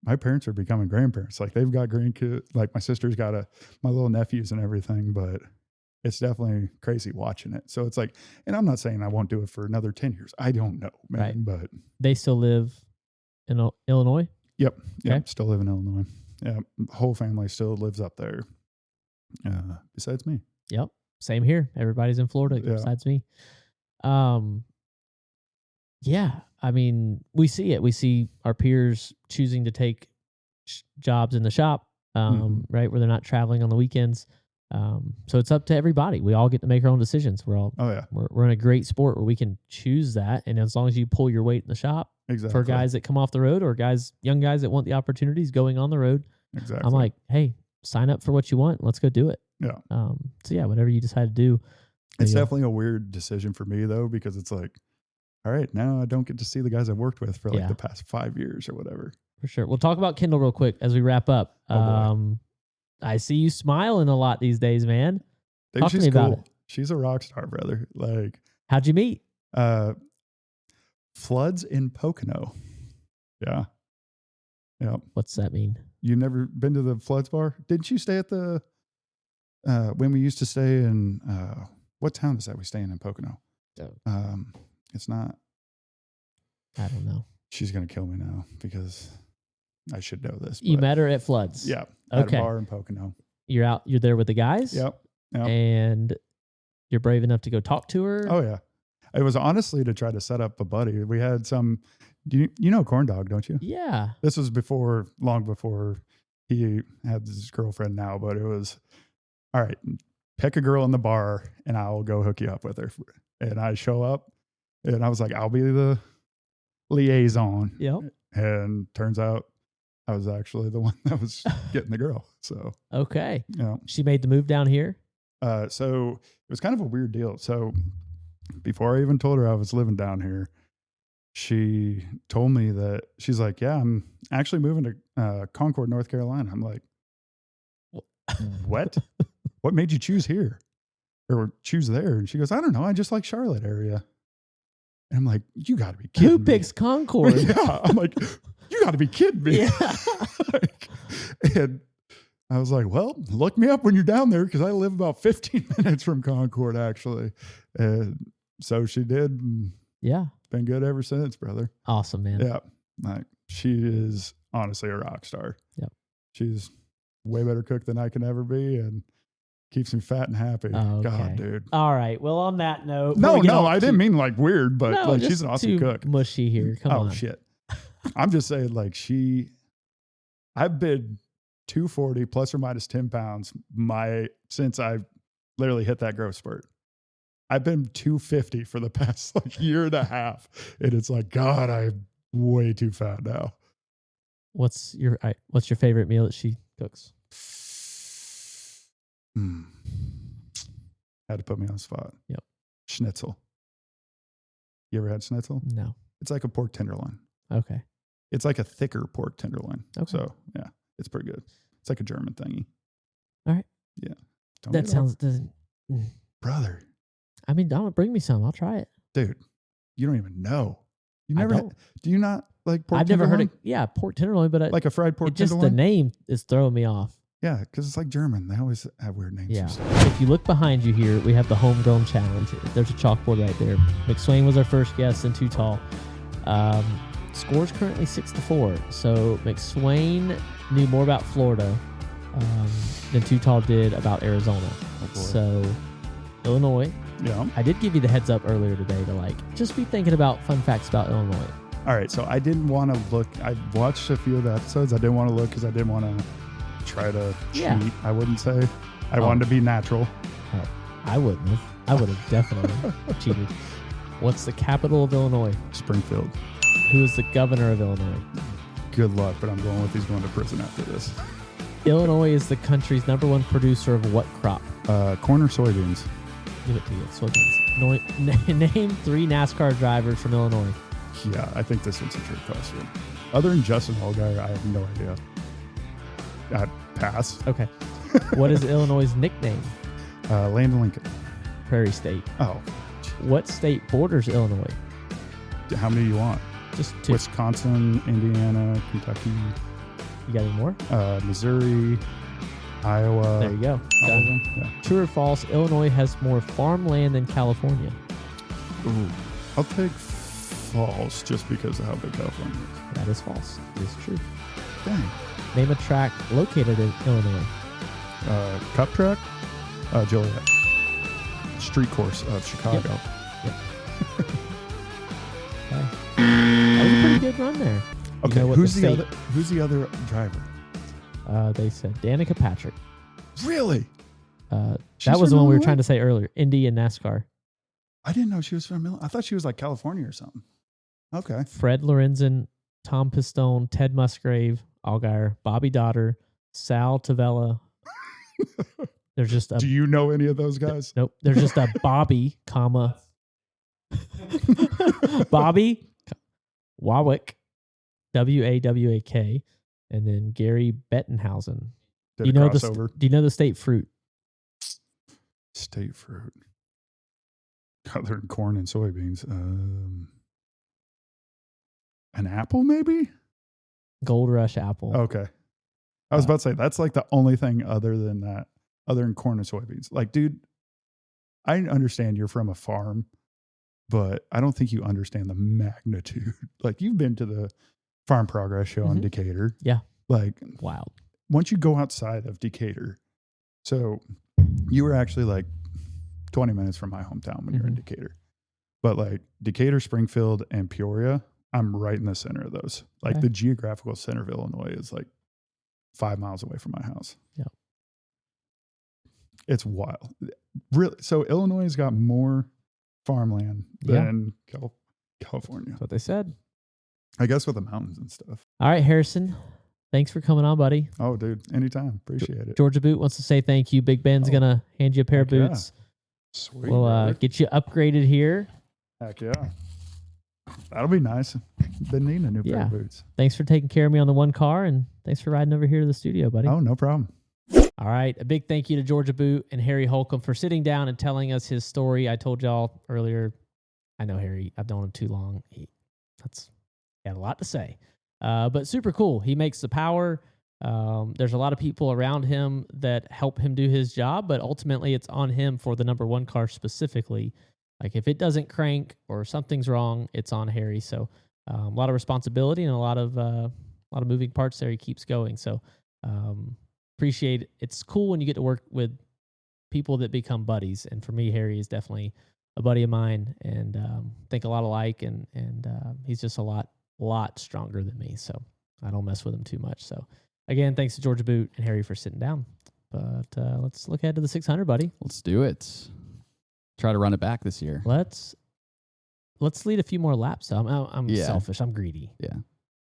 my parents are becoming grandparents. Like they've got grandkids, like my sister's got my little nephews and everything, but it's definitely crazy watching it. So it's like, and I'm not saying I won't do it for another 10 years. I don't know, man, right. But they still live in Illinois? Yep. Still live in Illinois. Yeah. Whole family still lives up there. Besides me. Yep. Same here. Everybody's in Florida besides me. Yeah. I mean, we see it. We see our peers choosing to take jobs in the shop, right, where they're not traveling on the weekends. So it's up to everybody. We all get to make our own decisions. We're in a great sport where we can choose that. And as long as you pull your weight in the shop, for guys that come off the road or young guys that want the opportunities going on the road, I'm like, hey, sign up for what you want. Let's go do it. Yeah. So yeah, whatever you decide to do. It's definitely a weird decision for me though, because it's like, all right, now I don't get to see the guys I've worked with for like the past 5 years or whatever. For sure. We'll talk about Kendall real quick as we wrap up. I see you smiling a lot these days, man. Talk to me about it. She's a rock star, brother. Like, how'd you meet? Floods in Pocono. Yeah. Yeah. What's that mean? You never been to the Floods bar? Didn't you stay at the when we used to stay in what town is that we stay in Pocono? It's not. I don't know. She's gonna kill me now because I should know this. You met her at Floods. Yeah. Okay. At a bar in Pocono. You're there with the guys? Yep. and you're brave enough to go talk to her. Oh yeah. It was honestly to try to set up a buddy. We had some, you know Corn Dog, don't you? Yeah. This was long before he had his girlfriend now, but it was, all right, pick a girl in the bar and I'll go hook you up with her. And I show up and I was like, I'll be the liaison. Yep. And turns out I was actually the one that was getting the girl. So, okay. Yeah. She made the move down here. So it was kind of a weird deal. So before I even told her I was living down here, she told me that she's like, yeah, I'm actually moving to Concord, North Carolina. I'm like, what? What made you choose here or choose there? And she goes, I don't know. I just like Charlotte area. And I'm like, you got to be kidding Who me. picks Concord? Yeah. I'm like, you got to be kidding me. Yeah. And I was like, well, look me up when you're down there because I live about 15 minutes from Concord, actually. And so she did. And yeah. Been good ever since, brother. Awesome, man. Yeah. Like, she is honestly a rock star. Yep. She's way better cook than I can ever be and keeps me fat and happy. Okay. God, dude. All right. Well, on that note. No, I didn't mean like weird, but like she's an awesome cook. Mushy here. Come on. Oh, shit. I'm just saying, like, I've been 240 plus or minus 10 pounds since I literally hit that growth spurt. I've been 250 for the past like year and a half. And it's like, God, I'm way too fat now. What's your favorite meal that she cooks? Had to put me on the spot. Yep. Schnitzel. You ever had schnitzel? No. It's like a pork tenderloin. Okay. It's like a thicker pork tenderloin. Okay. So yeah, it's pretty good. It's like a German thingy. All right. Yeah. That sounds doesn't. Brother. I mean, don't bring me some. I'll try it. Dude, you don't even know. You never do you not like pork I've tenderloin? never heard it. Yeah, pork tenderloin, but like a fried pork tenderloin? Just the name is throwing me off. Yeah, because it's like German. They always have weird names. Yeah. If you look behind you here, we have the homegrown challenge. There's a chalkboard right there. McSwain was our first guest in Too Tall. Score's currently 6-4. So McSwain knew more about Florida than Too Tall did about Arizona. So Illinois. Yeah. I did give you the heads up earlier today to just be thinking about fun facts about Illinois. All right. So I didn't want to look. I watched a few of the episodes. I didn't want to look because I didn't want to try to cheat. I wouldn't say. I wanted to be natural. Oh, I wouldn't have. I would have definitely cheated. What's the capital of Illinois? Springfield. Who is the governor of Illinois? Good luck, but I'm going with he's going to prison after this. Illinois is the country's #1 producer of what crop? Corn or soybeans? Give it to you. Soybeans. Name 3 NASCAR drivers from Illinois. Yeah, I think this one's a trick question. Other than Justin Allgaier, I have no idea. Pass. Okay. What is Illinois' nickname? Land of Lincoln. Prairie State. Oh. What state borders Illinois? How many do you want? Just 2. Wisconsin, Indiana, Kentucky. You got any more? Missouri, Iowa. There you go. Done. Yeah. True or false? Illinois has more farmland than California. Ooh. I'll take false just because of how big California is. That is false. It is true. Dang. Name a track located in Illinois. Cup track? Joliet. Street course of Chicago. Yep. Okay. That was a pretty good run there. Okay, who's the other driver? They said Danica Patrick. Really? That was the one we were trying to say earlier. Indy and NASCAR. I didn't know she was from Illinois. I thought she was like California or something. Okay. Fred Lorenzen, Tom Pistone, Ted Musgrave, Allgaier, Bobby Dotter, Sal Tavella. There's just a. Do you know any of those guys? Nope. There's just a Bobby, comma. Bobby Wawick, Wawak, and then Gary Bettenhausen. Do you know the state fruit? State fruit. Other than corn and soybeans. An apple, maybe? Gold Rush apple. Okay. I was about to say, that's like the only thing other than corn and soybeans. Like, dude, I understand you're from a farm, but I don't think you understand the magnitude. Like, you've been to the Farm Progress show in Decatur. Yeah. Like, wild. Once you go outside of Decatur, so You were actually like 20 minutes from my hometown when you're in Decatur. But like Decatur, Springfield, and Peoria, I'm right in the center of those. Like the geographical center of Illinois is like 5 miles away from my house. Yeah. It's wild. Really. So Illinois has got more farmland than California. That's what they said. I guess with the mountains and stuff. All right, Harrison. Thanks for coming on, buddy. Oh, dude. Anytime. Appreciate it. Georgia Boot wants to say thank you. Big Ben's going to hand you a pair of boots. Sweet. We'll get you upgraded here. Heck yeah. That'll be nice. Been needing a new pair of boots. Thanks for taking care of me on the one car, and thanks for riding over here to the studio, buddy. Oh, no problem. All right. A big thank you to Georgia Boot and Harry Holcomb for sitting down and telling us his story. I told y'all earlier, I know Harry. I've known him too long. He had a lot to say. But super cool. He makes the power. There's a lot of people around him that help him do his job, but ultimately it's on him for the number one car specifically. Like if it doesn't crank or something's wrong, it's on Harry. So a lot of responsibility and a lot of moving parts there. He keeps going. So appreciate it. It's cool when you get to work with people that become buddies. And for me, Harry is definitely a buddy of mine, and think a lot alike. And he's just a lot stronger than me. So I don't mess with him too much. So again, thanks to Georgia Boot and Harry for sitting down. But let's look ahead to the 600, buddy. Let's do it. Try to run it back this year. Let's lead a few more laps. I'm selfish. I'm greedy. Yeah.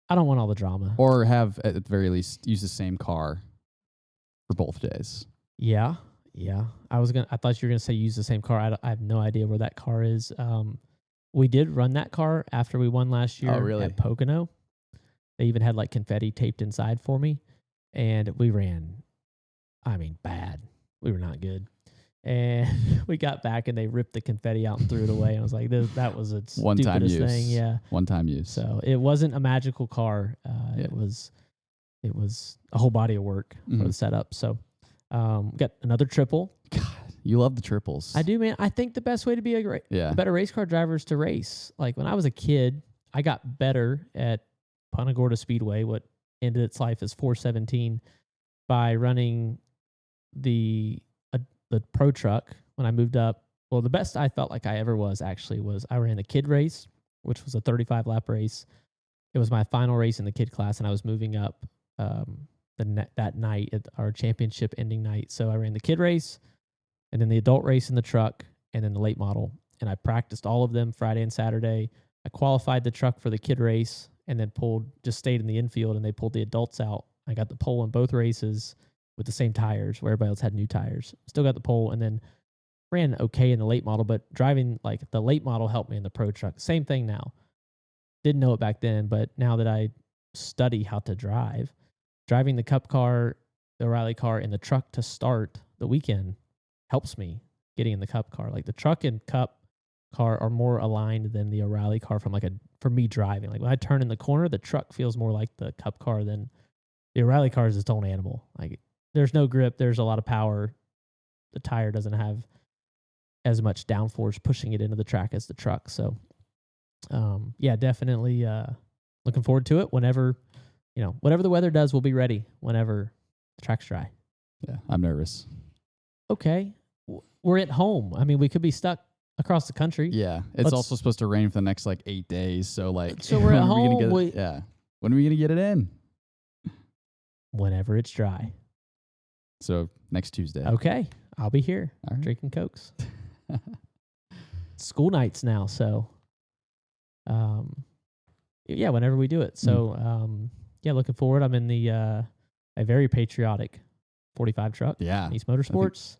I don't want all the drama. Or have, at the very least, use the same car for both days. Yeah. I thought you were gonna say use the same car. I have no idea where that car is. We did run that car after we won last year at Pocono. They even had like confetti taped inside for me, and we ran. I mean, bad. We were not good. And we got back and they ripped the confetti out and threw it away. And I was like, that was a stupidest thing. Yeah. One-time use. So it wasn't a magical car. It was a whole body of work for the setup. So got another triple. God, you love the triples. I do, man. I think the best way to be a better race car driver is to race. Like when I was a kid, I got better at Punta Gorda Speedway, what ended its life as 417, by running the pro truck when I moved up. Well, the best I felt like I ever was I ran the kid race, which was a 35 lap race. It was my final race in the kid class, and I was moving up that night at our championship ending night. So I ran the kid race, and then the adult race in the truck, and then the late model. And I practiced all of them Friday and Saturday. I qualified the truck for the kid race, and then stayed in the infield, and they pulled the adults out. I got the pole in both races with the same tires where everybody else had new tires. Still got the pole, and then ran okay in the late model, but driving like the late model helped me in the pro truck. Same thing now. Didn't know it back then, but now that I study how to drive, driving the Cup car, the O'Reilly car, and the truck to start the weekend helps me getting in the Cup car. Like the truck and Cup car are more aligned than the O'Reilly car for me driving. Like when I turn in the corner, the truck feels more like the Cup car than the O'Reilly car is its own animal. Like there's no grip. There's a lot of power. The tire doesn't have as much downforce pushing it into the track as the truck. So, definitely looking forward to it. Whenever the weather does, we'll be ready whenever the track's dry. Yeah, I'm nervous. Okay. We're at home. I mean, we could be stuck across the country. Yeah. It's also supposed to rain for the next 8 days. So we're at home. When are we going to get it in? Whenever it's dry. So next Tuesday. Okay. I'll be here drinking Cokes. School nights now. So, whenever we do it. So, looking forward. I'm in the a very patriotic 45 truck. Yeah. East Motorsports.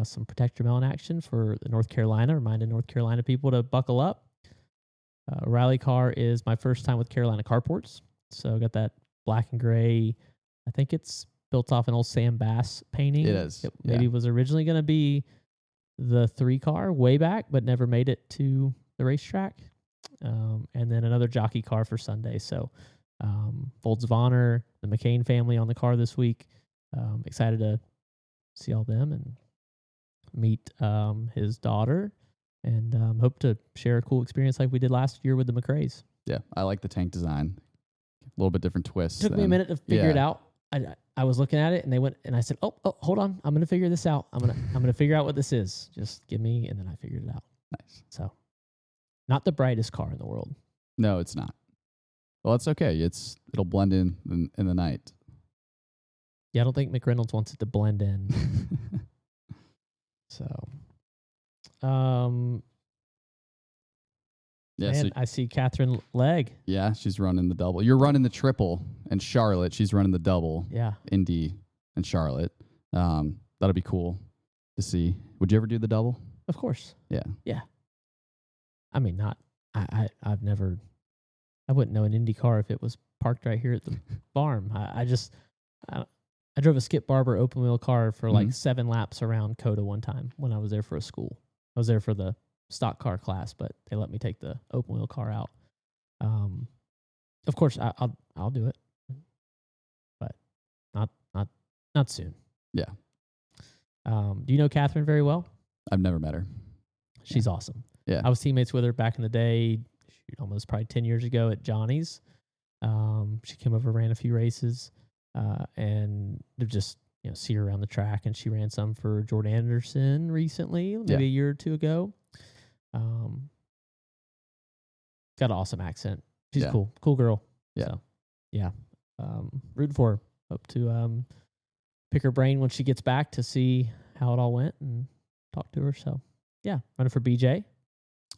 Some Protect Your Melon action for the North Carolina, reminding North Carolina people to buckle up. O'Reilly car is my first time with Carolina Carports. So I got that black and gray. I think it's built off an old Sam Bass painting. It is. It maybe was originally going to be the 3 car way back, but never made it to the racetrack. And then another jockey car for Sunday. So Folds of Honor, the McCain family on the car this week. Excited to see all them and meet his daughter, and hope to share a cool experience like we did last year with the McRaes. Yeah, I like the tank design. A little bit different twist. Took me a minute to figure it out. I was looking at it and they went and I said, oh, hold on. I'm going to figure this out. I'm going to figure out what this is. Just give me, and then I figured it out. Nice. So not the brightest car in the world. No, it's not. Well, it's okay. It'll blend in the night. Yeah, I don't think McReynolds wants it to blend in. So, yeah, man, I see Catherine Legg. Yeah, she's running the double. You're running the triple in Charlotte. She's running the double. Yeah. Indy and Charlotte. That'll be cool to see. Would you ever do the double? Of course. Yeah. Yeah. I mean, I've never, I wouldn't know an Indy car if it was parked right here at the farm. I drove a Skip Barber open wheel car for like 7 laps around COTA one time when I was there for a school. I was there for the stock car class, but they let me take the open wheel car out. Of course, I'll do it, but not soon. Yeah. Do you know Catherine very well? I've never met her. She's awesome. Yeah. I was teammates with her back in the day, almost probably 10 years ago at Johnny's. She came over, ran a few races, and just see her around the track. And she ran some for Jordan Anderson recently, maybe a year or two ago. Got an awesome accent. She's cool girl. Yeah. So, yeah. Rooting for her. Hope to pick her brain when she gets back to see how it all went and talk to her. So, yeah, running for BJ.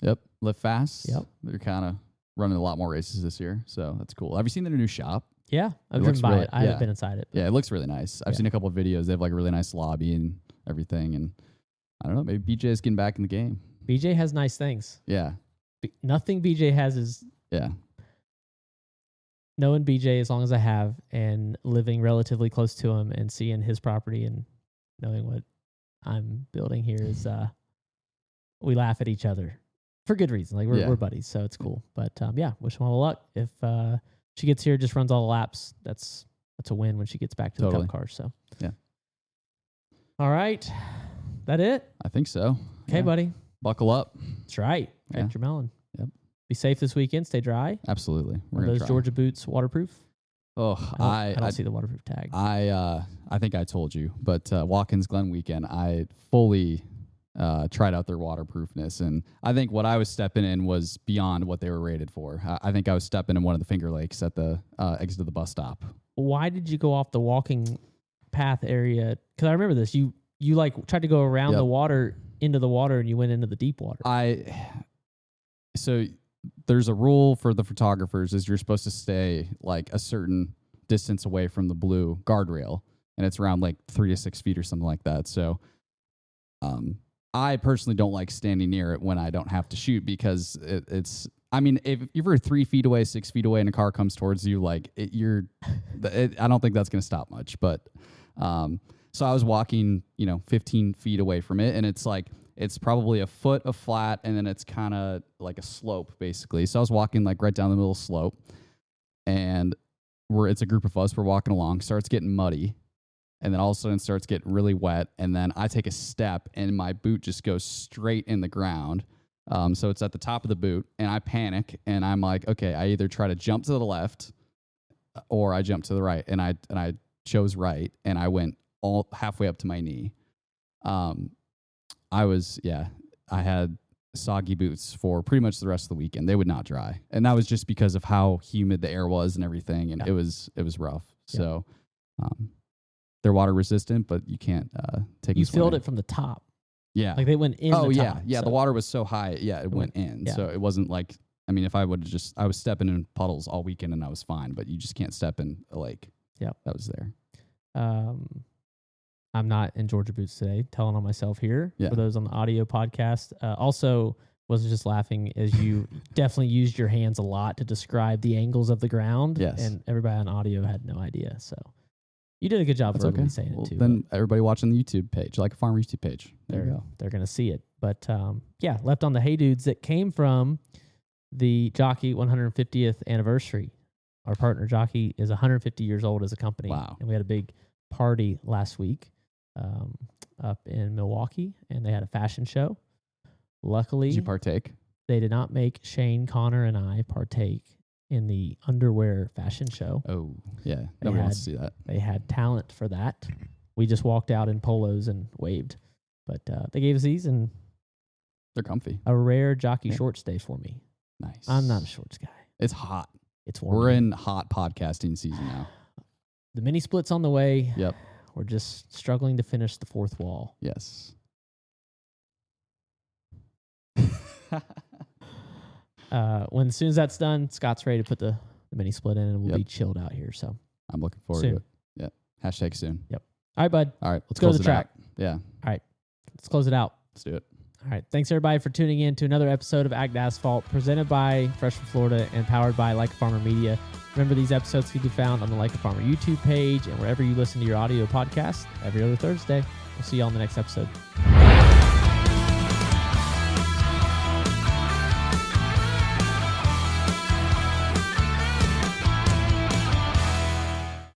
Yep. Live fast. Yep. They're kind of running a lot more races this year, so that's cool. Have you seen their new shop? Yeah, I've driven by it. I haven't been inside it. Yeah, it looks really nice. I've seen a couple of videos. They have like a really nice lobby and everything, and I don't know, maybe BJ is getting back in the game. BJ has nice things. Yeah. Nothing BJ has is knowing BJ as long as I have and living relatively close to him and seeing his property and knowing what I'm building here is we laugh at each other for good reason. Like we're buddies, so it's cool. But wish him all the luck. If she gets here, just runs all the laps, that's a win when she gets back to the Cup car. So yeah. All right. That it? I think so. Okay, buddy. Buckle up. That's right. Crack your melon. Yep. Be safe this weekend. Stay dry. Absolutely. Are those Georgia boots waterproof? Oh, I don't see the waterproof tag. I think I told you, but Watkins Glen weekend, I fully tried out their waterproofness, and I think what I was stepping in was beyond what they were rated for. I think I was stepping in one of the Finger Lakes at the exit of the bus stop. Why did you go off the walking path area? Because I remember this. You like tried to go around the water into the water, and you went into the deep water. So there's a rule for the photographers is you're supposed to stay like a certain distance away from the blue guardrail, and it's around like 3 to 6 feet or something like that. So I personally don't like standing near it when I don't have to shoot because it's. I mean, if you're 3 feet away, 6 feet away, and a car comes towards you, like I don't think that's going to stop much. But so I was walking, 15 feet away from it, and it's like it's probably a foot of flat, and then it's kind of like a slope, basically. So I was walking like right down the middle of the slope, and it's a group of us. We're walking along, starts getting muddy. And then all of a sudden it starts getting really wet. And then I take a step and my boot just goes straight in the ground. So it's at the top of the boot and I panic and I'm like, okay, I either try to jump to the left or I jump to the right. And I chose right and I went all halfway up to my knee. I had soggy boots for pretty much the rest of the weekend. They would not dry. And that was just because of how humid the air was and everything. And it was rough. Yeah. So, they're water resistant, but you can't take. You filled it from the top. Yeah, like they went in. Oh the yeah, top, yeah. so. The water was so high. Yeah, it went in. Yeah. So it wasn't like. I mean, if I would have I was stepping in puddles all weekend and I was fine. But you just can't step in a lake. Yeah, that was there. I'm not in Georgia boots today. Telling on myself here for those on the audio podcast. Also, wasn't just laughing as you definitely used your hands a lot to describe the angles of the ground. Yes, and everybody on audio had no idea. So. You did a good job verbally saying it too. Then everybody watching the YouTube page, like a farm YouTube page, there you go. They're going to see it. But left on the Hey Dudes that came from the Jockey 150th anniversary. Our partner Jockey is 150 years old as a company. Wow. And we had a big party last week up in Milwaukee, and they had a fashion show. Luckily, did you partake? They did not make Shane, Connor, and I partake. in the underwear fashion show. Oh, yeah. Nobody wants to see that. They had talent for that. We just walked out in polos and waved. But they gave us these, and they're comfy. A rare jockey shorts day for me. Nice. I'm not a shorts guy. It's hot. It's warm. We're in hot podcasting season now. The mini split's on the way. Yep. We're just struggling to finish the fourth wall. Yes. As soon as that's done, Scott's ready to put the mini split in, and we'll be chilled out here. So I'm looking forward to it. Yeah. Hashtag soon. Yep. All right, bud. All right. Let's go to the track. Yeah. All right. Let's close it out. Let's do it. All right. Thanks, everybody, for tuning in to another episode of Act Asphalt, presented by Fresh from Florida and powered by Like a Farmer Media. Remember, these episodes can be found on the Like a Farmer YouTube page and wherever you listen to your audio podcast every other Thursday. We'll see you on the next episode.